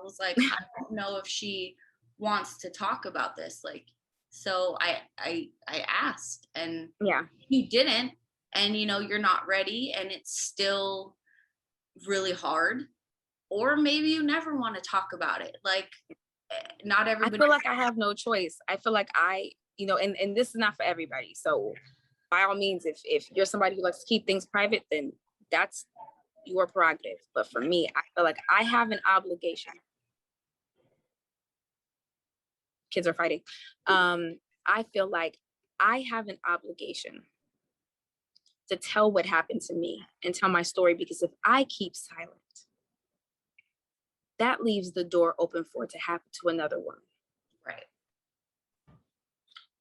was like, I don't know if she wants to talk about this. Like, So I asked, and Yeah. you didn't, and you're not ready, and it's still really hard, or maybe you never want to talk about it. Like, not I everybody. feel like I have no choice. I feel like and this is not for everybody. So by all means, if you're somebody who likes to keep things private, then that's your prerogative. But for me, I feel like I have an obligation. Kids are fighting. I feel like I have an obligation to tell what happened to me and tell my story, because if I keep silent, that leaves the door open for it to happen to another woman. Right.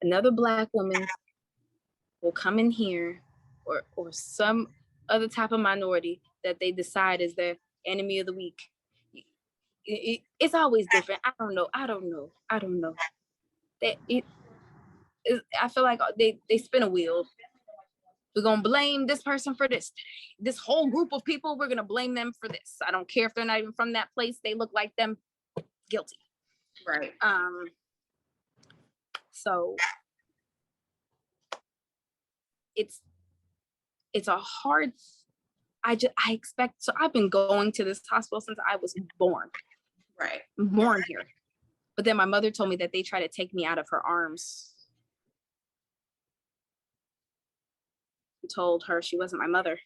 Another Black woman will come in here, or some other type of minority that they decide is their enemy of the week. It's always different. I don't know. I feel like they spin a wheel. We're gonna blame this person for this today. This whole group of people, we're gonna blame them for this. I don't care if they're not even from that place. They look like them. Guilty. Right. So it's a hard. I expect. So I've been going to this hospital since I was born. Right. Born here. But then my mother told me that they tried to take me out of her arms. I told her she wasn't my mother.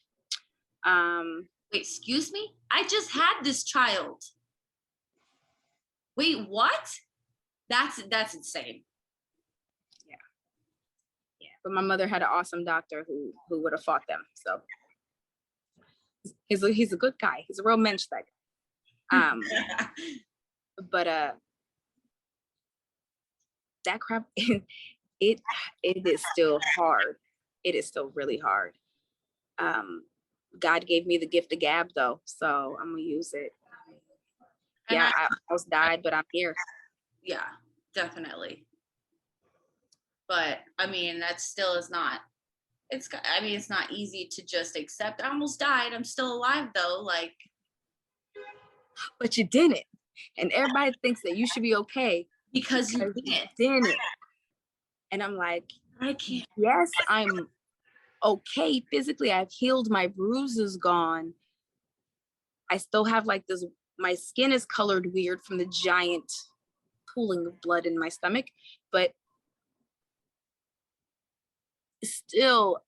Wait, excuse me? I just had this child. Wait, what? That's insane. Yeah. But my mother had an awesome doctor who would have fought them. So he's a good guy. He's a real mensch, that guy. But that crap, it is still hard. It is still really hard. God gave me the gift of gab, though, so I'm gonna use it. Yeah, I almost died, but I'm here. Yeah, definitely. But I mean, that still is not. It's not easy to just accept. I almost died. I'm still alive, though. Like, but you didn't, and everybody thinks that you should be okay because you didn't. And I'm like, I can't. Yes, I'm okay physically. I've healed. My bruises gone. I still have like this. My skin is colored weird from the giant pooling of blood in my stomach, but still,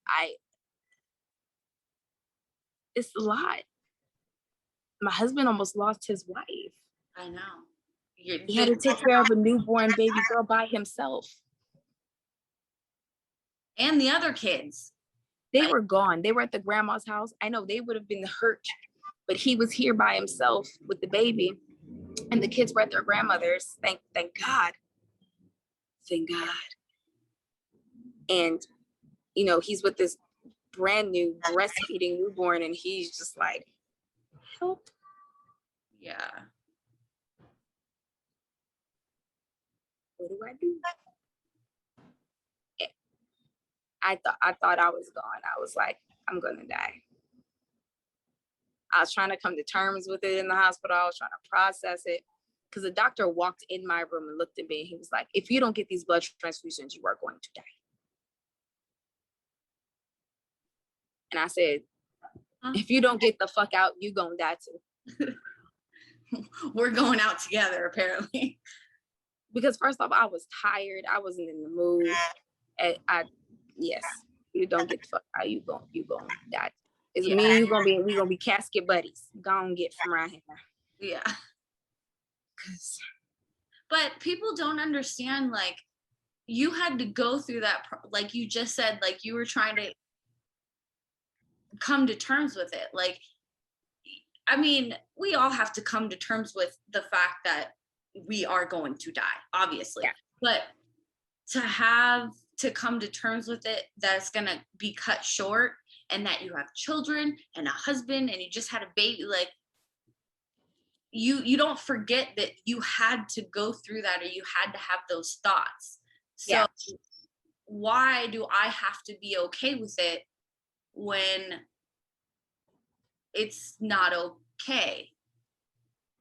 it's a lot. My husband almost lost his wife. I know. He had to take care of a newborn baby girl by himself. And the other kids. They were gone. They were at the grandma's house. I know they would have been hurt, but he was here by himself with the baby, and the kids were at their grandmother's. Thank God. Thank God. And, he's with this brand new breastfeeding newborn, and he's just like, help. Yeah. What do I do? I thought I was gone. I was like, I'm gonna die. I was trying to come to terms with it in the hospital. I was trying to process it, because the doctor walked in my room and looked at me, and he was like, if you don't get these blood transfusions, you are going to die. And I said, if you don't get the fuck out, you gonna die too. We're going out together, apparently. Because first off, I was tired. I wasn't in the mood. And yes, you don't get the fuck out, you gonna die. It's me and we gonna be casket buddies. Gonna get from around here. Yeah. But people don't understand, like, you had to go through that, like you just said, like you were trying to come to terms with it. Like, I mean, we all have to come to terms with the fact that we are going to die, obviously. Yeah. But to come to terms with it, that's going to be cut short, and that you have children and a husband and you just had a baby, like, you don't forget that you had to go through that, or you had to have those thoughts. So why do I have to be okay with it when it's not okay?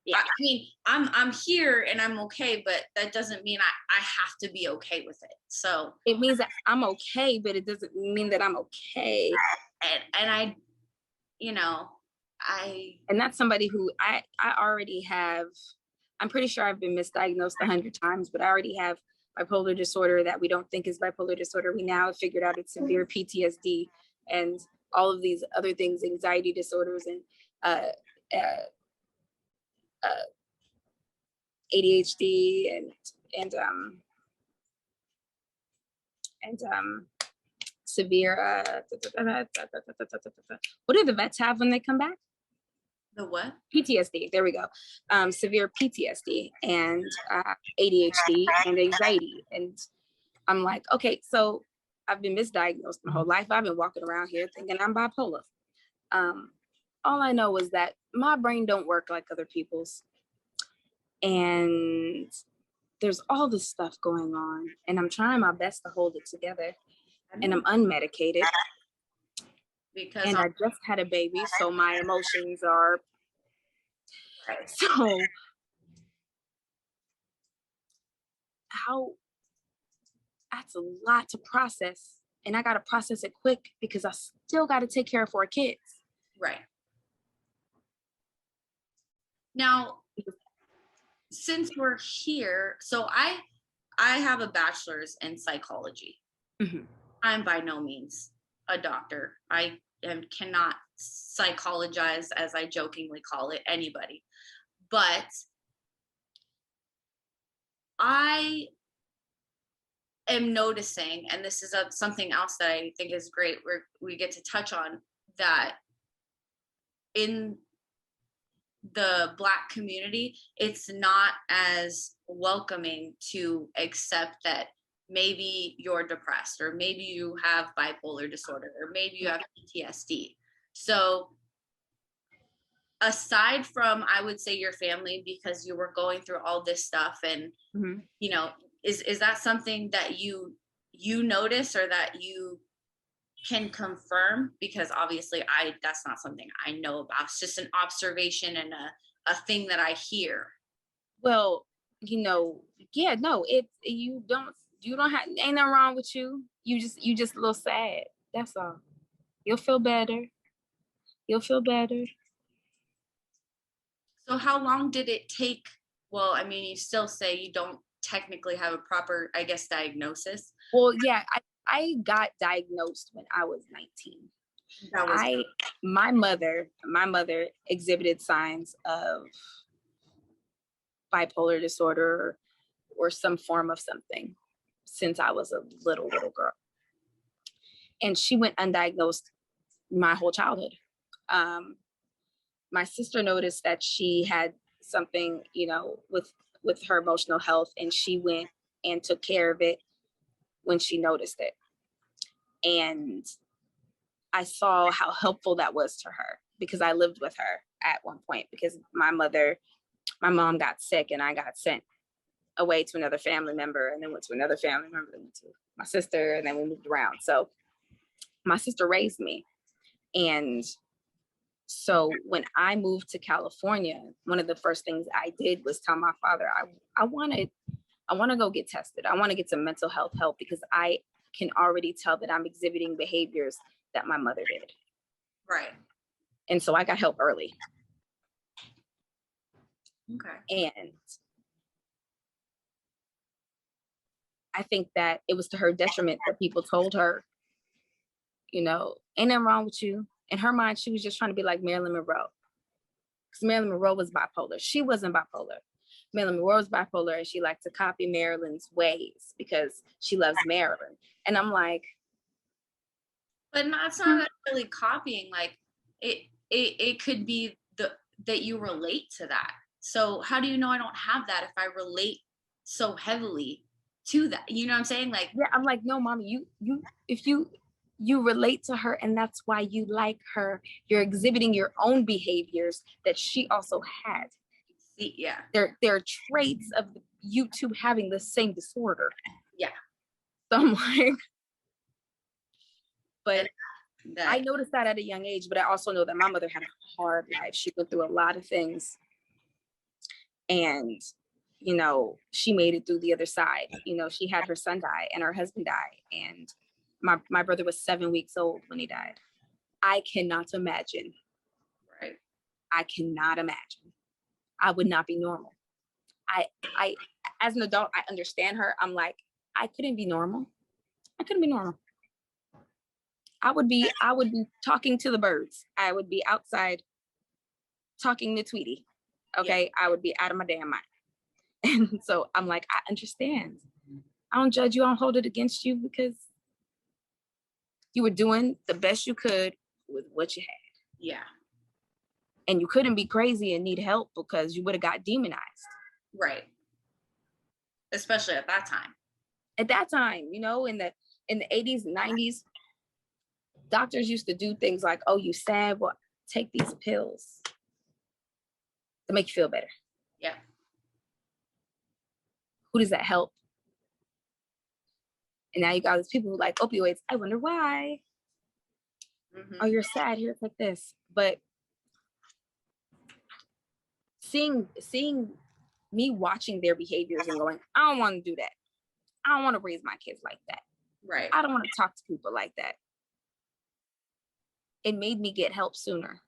Yeah. I mean, I'm here and I'm okay, but that doesn't mean I have to be okay with it. So It means that I'm okay, but it doesn't mean that I'm okay. and I, you know, And that's somebody who I already have. I'm pretty sure I've been misdiagnosed 100 times, but I already have bipolar disorder that we don't think is bipolar disorder. We now have figured out it's severe PTSD and all of these other things, anxiety disorders and uh, uh, uh, ADHD and um and severe. What do the vets have when they come back? the what? PTSD. There we go. Severe PTSD and ADHD and anxiety. And I'm like, okay, so I've been misdiagnosed my whole life. I've been walking around here thinking I'm bipolar. All I know is that my brain don't work like other people's. And there's all this stuff going on. And I'm trying my best to hold it together. And I'm unmedicated. Because And I just had a baby. So my emotions are. So how that's a lot to process. And I got to process it quick because I still got to take care of 4 kids. right. Now, since we're here, so I have a bachelor's in psychology. Mm-hmm. I'm by no means a doctor. I cannot psychologize, as I jokingly call it, anybody. But I am noticing, and this is something else that I think is great, where we get to touch on that in the Black community, it's not as welcoming to accept that maybe you're depressed, or maybe you have bipolar disorder, or maybe you have PTSD. So aside from, I would say, your family, because you were going through all this stuff, and Mm-hmm. you know, is that something that you notice, or that you can confirm? Because obviously that's not something I know about. It's just an observation and a thing that I hear. Well, yeah, no, you don't have, ain't nothing wrong with you. You just a little sad. That's all. You'll feel better. So how long did it take? Well, I mean, you still say you don't technically have a proper, I guess, diagnosis. Well, yeah, I got diagnosed when I was 19. That was my mother exhibited signs of bipolar disorder or some form of something since I was a little girl. And she went undiagnosed my whole childhood. My sister noticed that she had something, with her emotional health, and she went and took care of it when she noticed it. And I saw how helpful that was to her, because I lived with her at one point, because my mom got sick and I got sent away to another family member, and then went to another family member, then went to my sister, and then we moved around. So my sister raised me. And so when I moved to California, one of the first things I did was tell my father, I want to go get tested. I want to get some mental health help, because I can already tell that I'm exhibiting behaviors that my mother did. right. And so I got help early. Okay. And I think that it was to her detriment that people told her, ain't nothing wrong with you. In her mind, she was just trying to be like Marilyn Monroe. Because Marilyn Monroe was bipolar. She wasn't bipolar. Marilyn Monroe was bipolar, and she liked to copy Marilyn's ways because she loves Marilyn. And I'm like, but it's not really copying. Like it could be that you relate to that. So how do you know I don't have that if I relate so heavily to that? You know what I'm saying? Like, yeah, I'm like, no, mommy, if you relate to her, and that's why you like her, you're exhibiting your own behaviors that she also had. see, yeah. There are traits of you two having the same disorder. Yeah. So I'm like, but that, I noticed that at a young age, but I also know that my mother had a hard life. She went through a lot of things. And, you know, she made it through the other side. You know, she had her son die and her husband die. And my brother was 7 weeks old when he died. I cannot imagine. Right. I cannot imagine. I would not be normal. I as an adult, I understand her. I'm like, I couldn't be normal. I couldn't be normal. I would be talking to the birds. I would be outside talking to Tweety. Okay. Yeah. I would be out of my damn mind. And so I'm like, I understand. I don't judge you. I don't hold it against you because you were doing the best you could with what you had. Yeah. And you couldn't be crazy and need help because you would have got demonized. Right. Especially at that time. At that time, you know, in the 80s and 90s, doctors used to do things like, oh, you sad? Well, take these pills to make you feel better. Yeah. Who does that help? And now you got these people who like opioids. I wonder why. Mm-hmm. Oh, you're sad. Here, take this. But seeing me watching their behaviors and going, I don't want to do that. I don't want to raise my kids like that. Right. I don't want to talk to people like that. It made me get help sooner.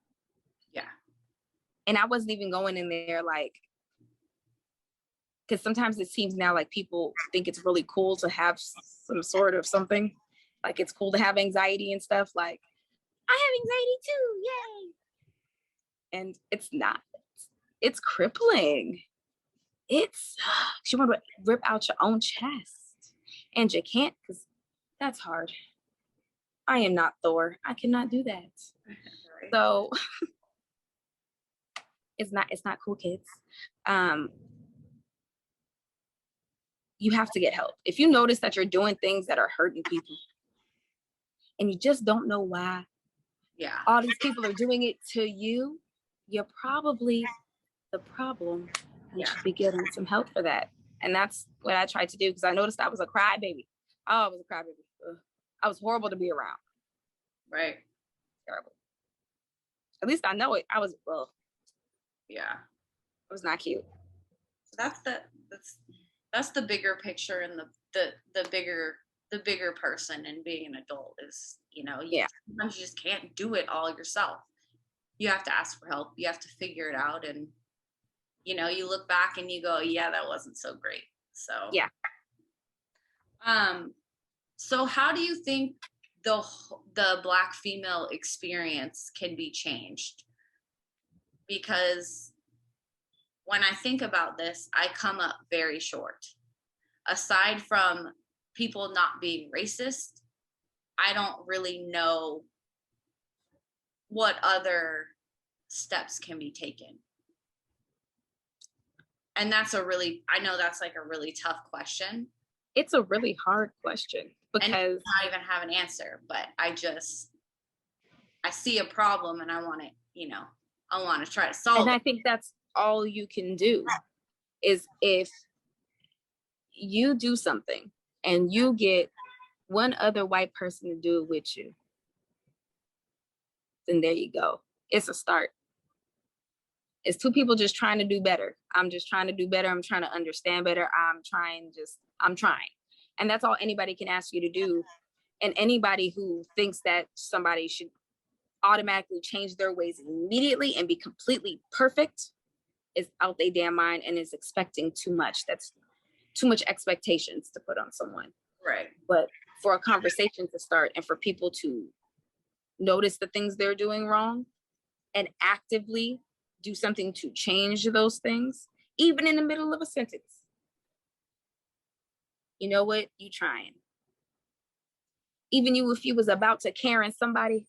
Yeah. And I wasn't even going in there like, because sometimes it seems now like people think it's really cool to have some sort of something. Like it's cool to have anxiety and stuff. Like, I have anxiety too, yay. And it's not. It's crippling. You want to rip out your own chest. And you can't because that's hard. I am not Thor. I cannot do that. Right. So it's not cool, kids. You have to get help. If you notice that you're doing things that are hurting people and you just don't know why, yeah, all these people are doing it to you, you're probably the problem. You should be getting some help for that. And that's what I tried to do because I noticed I was a crybaby. Oh, I was a crybaby. Ugh. I was horrible to be around. Right. Terrible. At least I know it. I was, yeah. It was not cute. That's the bigger picture and the bigger person and being an adult is, you know, sometimes you just can't do it all yourself. You have to ask for help. You have to figure it out. And, you know, you look back and you go, yeah, that wasn't so great. So, yeah. So how do you think the Black female experience can be changed? Because when I think about this, I come up very short. Aside from people not being racist, I don't really know what other steps can be taken. And I know that's like a really tough question. It's a really hard question because I don't even have an answer, but I see a problem and I want to try to solve it. And I think that's all you can do is if you do something and you get one other white person to do it with you, then there you go. It's a start. It's two people just trying to do better. I'm just trying to do better. I'm trying to understand better. I'm trying. And that's all anybody can ask you to do. And anybody who thinks that somebody should automatically change their ways immediately and be completely perfect is out their damn mind and is expecting too much. That's too much expectations to put on someone. Right. But for a conversation to start and for people to notice the things they're doing wrong and actively do something to change those things, even in the middle of a sentence. You know what? You trying. Even if you was about to Karen somebody,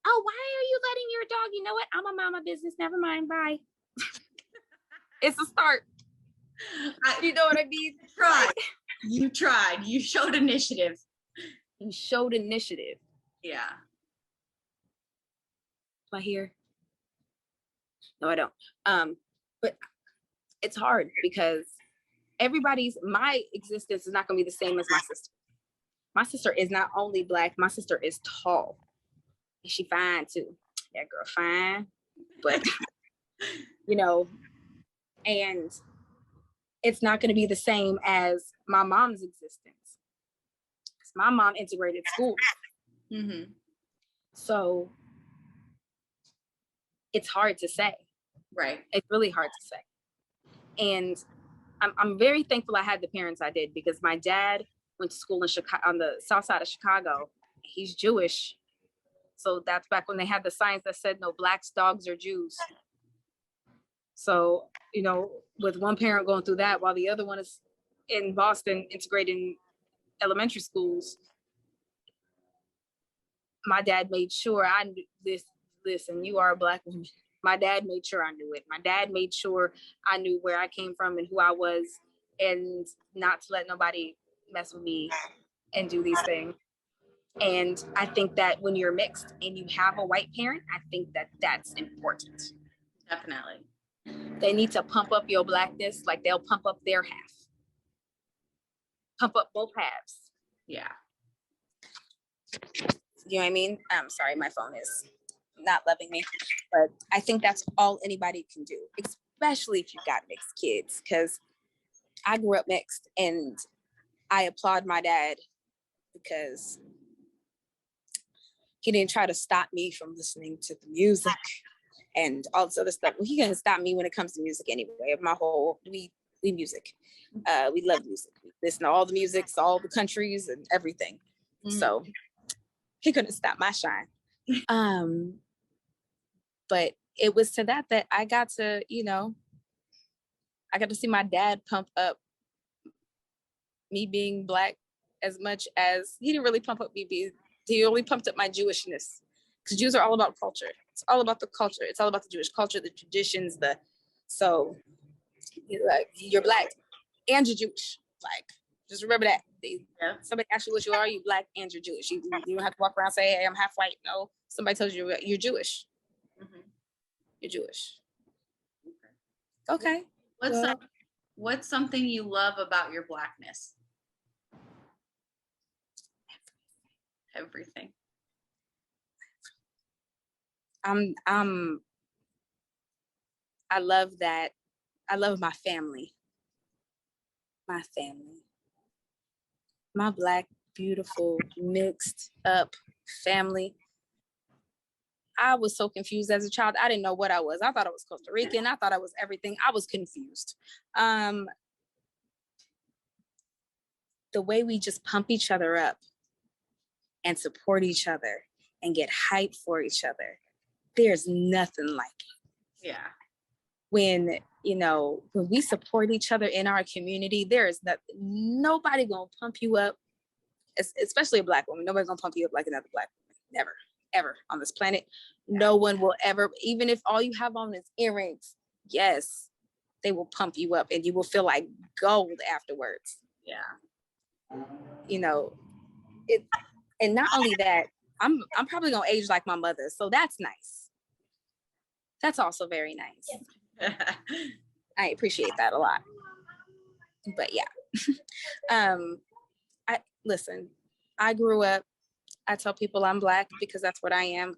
oh, why are you letting your dog? You know what? I'm a mama business. Never mind. Bye. It's a start. You know what I mean? You tried. You showed initiative. Yeah. Do I hear? No, I don't. But it's hard because my existence is not going to be the same as my sister. My sister is not only Black, my sister is tall. And she fine too. That girl fine. But, you know, And it's not going to be the same as my mom's existence. My mom integrated schools. Mm-hmm. So it's hard to say. Right. It's really hard to say. And I'm very thankful I had the parents I did, because my dad went to school in Chicago, on the south side of Chicago. He's Jewish. So that's back when they had the signs that said no blacks, dogs, or Jews. So, you know, with one parent going through that while the other one is in Boston integrating elementary schools, my dad made sure I knew this. Listen, you are a Black woman. My dad made sure I knew it. My dad made sure I knew where I came from and who I was, and not to let nobody mess with me and do these things. And I think that when you're mixed and you have a white parent, I think that that's important. Definitely. They need to pump up your Blackness like they'll pump up their half. Pump up both halves. Yeah. You know what I mean? I'm sorry, my phone is not loving me. But I think that's all anybody can do, especially if you've got mixed kids. Because I grew up mixed, and I applaud my dad because he didn't try to stop me from listening to the music and all this other stuff. Well, he couldn't stop me when it comes to music anyway. We music. We love music. We listen to all the musics, all the countries and everything. Mm-hmm. So he couldn't stop my shine. But it was to that I got to, I got to see my dad pump up me being Black as much as he didn't really pump up me. He only pumped up my Jewishness, because Jews are all about culture. It's all about the culture. It's all about the Jewish culture, the traditions, so you're Black and you're Jewish. Like, just remember that. Somebody asks you what you are, you Black and you're Jewish. You don't have to walk around and say, hey, I'm half white. No, somebody tells you you're Jewish. Mm-hmm. You're Jewish. Okay. What's something you love about your Blackness? Everything. I love that. I love my family. My Black, beautiful, mixed up family. I was so confused as a child. I didn't know what I was. I thought I was Costa Rican. I thought I was everything. I was confused. The way we just pump each other up and support each other and get hyped for each other, there's nothing like it. Yeah. When we support each other in our community, there is nobody gonna pump you up, especially a Black woman. Nobody's gonna pump you up like another Black woman. Never, ever on this planet. No one will ever, even if all you have on is earrings, yes, they will pump you up and you will feel like gold afterwards. Yeah. And not only that, I'm probably gonna age like my mother, so that's nice. That's also very nice. I appreciate that a lot. But yeah. I grew up, I tell people I'm Black because that's what I am.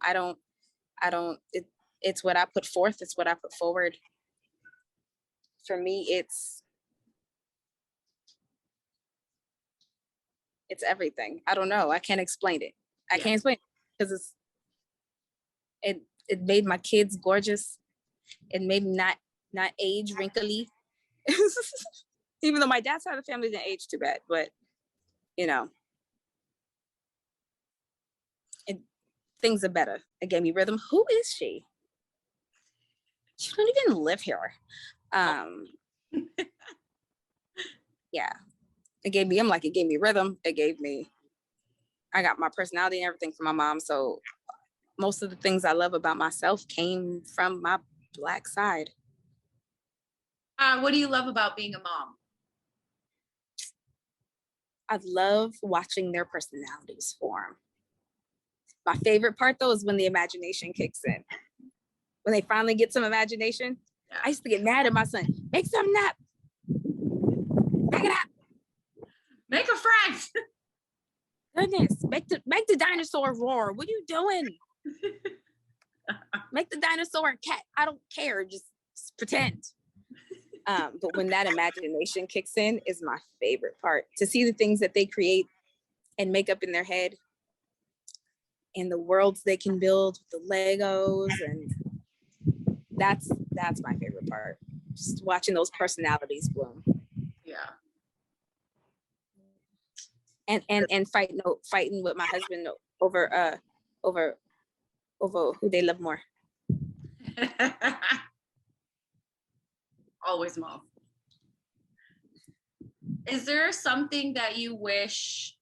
It's what I put forth, it's what I put forward. For me, it's everything. I don't know. I can't explain it. I can't explain it because it made my kids gorgeous. It made me not age wrinkly. Even though my dad's side of the family didn't age too bad, but things are better. It gave me rhythm. Who is she? She don't even live here. Yeah. It gave me rhythm. I got my personality and everything from my mom. So most of the things I love about myself came from my Black side. What do you love about being a mom? I love watching their personalities form. My favorite part though is when the imagination kicks in. When they finally get some imagination. Yeah. I used to get mad at my son. Make something up. Make it up. Make a friend. Goodness, make the dinosaur roar. What are you doing? Make the dinosaur a cat. I don't care. Just pretend. But when that imagination kicks in is my favorite part. To see the things that they create and make up in their head and the worlds they can build with the Legos, and that's my favorite part. Just watching those personalities bloom. Yeah. And fighting with my husband over who they love more. Always mom. Is there something that you wish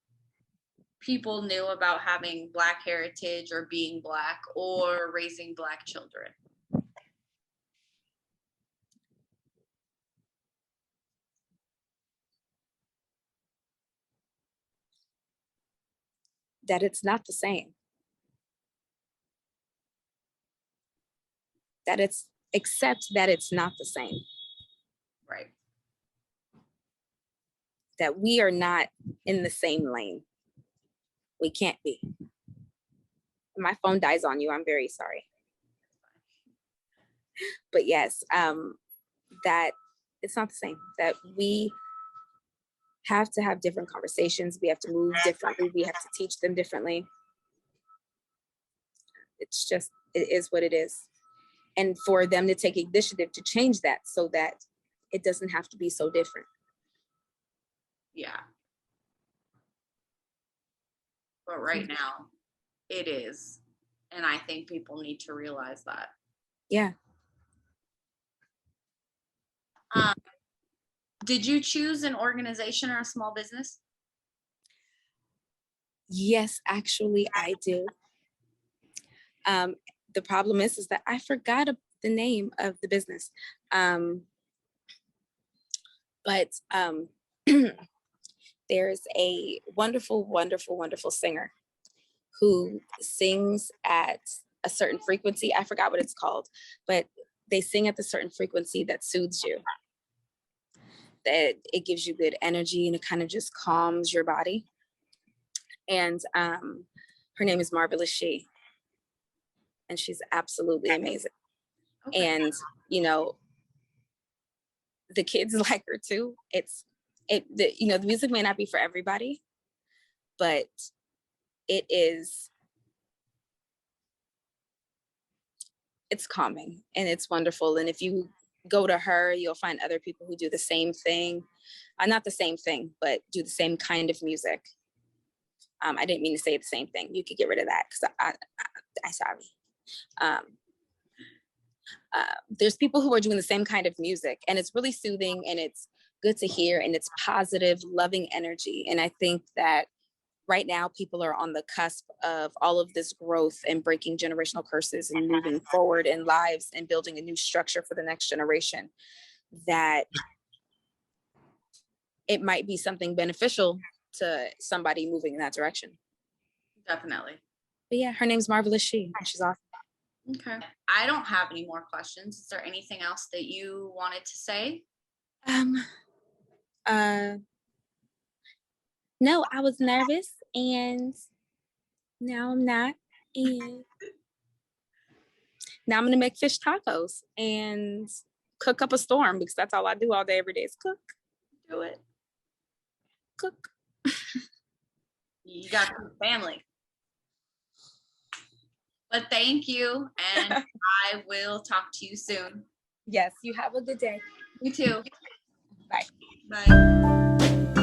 people knew about having Black heritage or being Black or raising Black children? That it's not the same. Accept that it's not the same. Right. That we are not in the same lane. We can't be. My phone dies on you. I'm very sorry. But yes, that it's not the same. That we have to have different conversations. We have to move differently. We have to teach them differently. It's just, it is what it is. And for them to take initiative to change that so that it doesn't have to be so different. Yeah. But right now, it is. And I think people need to realize that. Yeah. Did you choose an organization or a small business? Yes, actually, I do. The problem is that I forgot the name of the business. But there's a wonderful, wonderful, wonderful singer who sings at a certain frequency. I forgot what it's called, but they sing at the certain frequency that soothes you. That it gives you good energy and it kind of just calms your body. And her name is Marvelous She. And she's absolutely amazing. Okay. And, you know, the kids like her too. The music may not be for everybody, but it's calming and it's wonderful. And if you go to her, you'll find other people who do the same thing. Not the same thing, but do the same kind of music. I didn't mean to say the same thing. You could get rid of that because I'm sorry. There's people who are doing the same kind of music and it's really soothing and it's good to hear and it's positive, loving energy. And I think that right now people are on the cusp of all of this growth and breaking generational curses and moving forward in lives and building a new structure for the next generation, that it might be something beneficial to somebody moving in that direction. Definitely. But yeah, her name's Marvelous She. She's awesome. Okay. I don't have any more questions. Is there anything else that you wanted to say? No, I was nervous and now I'm not. And now I'm gonna make fish tacos and cook up a storm because that's all I do all day, every day is cook. Do it. Cook. You got your family. But thank you, and I will talk to you soon. Yes, you have a good day. You too. Bye. Bye.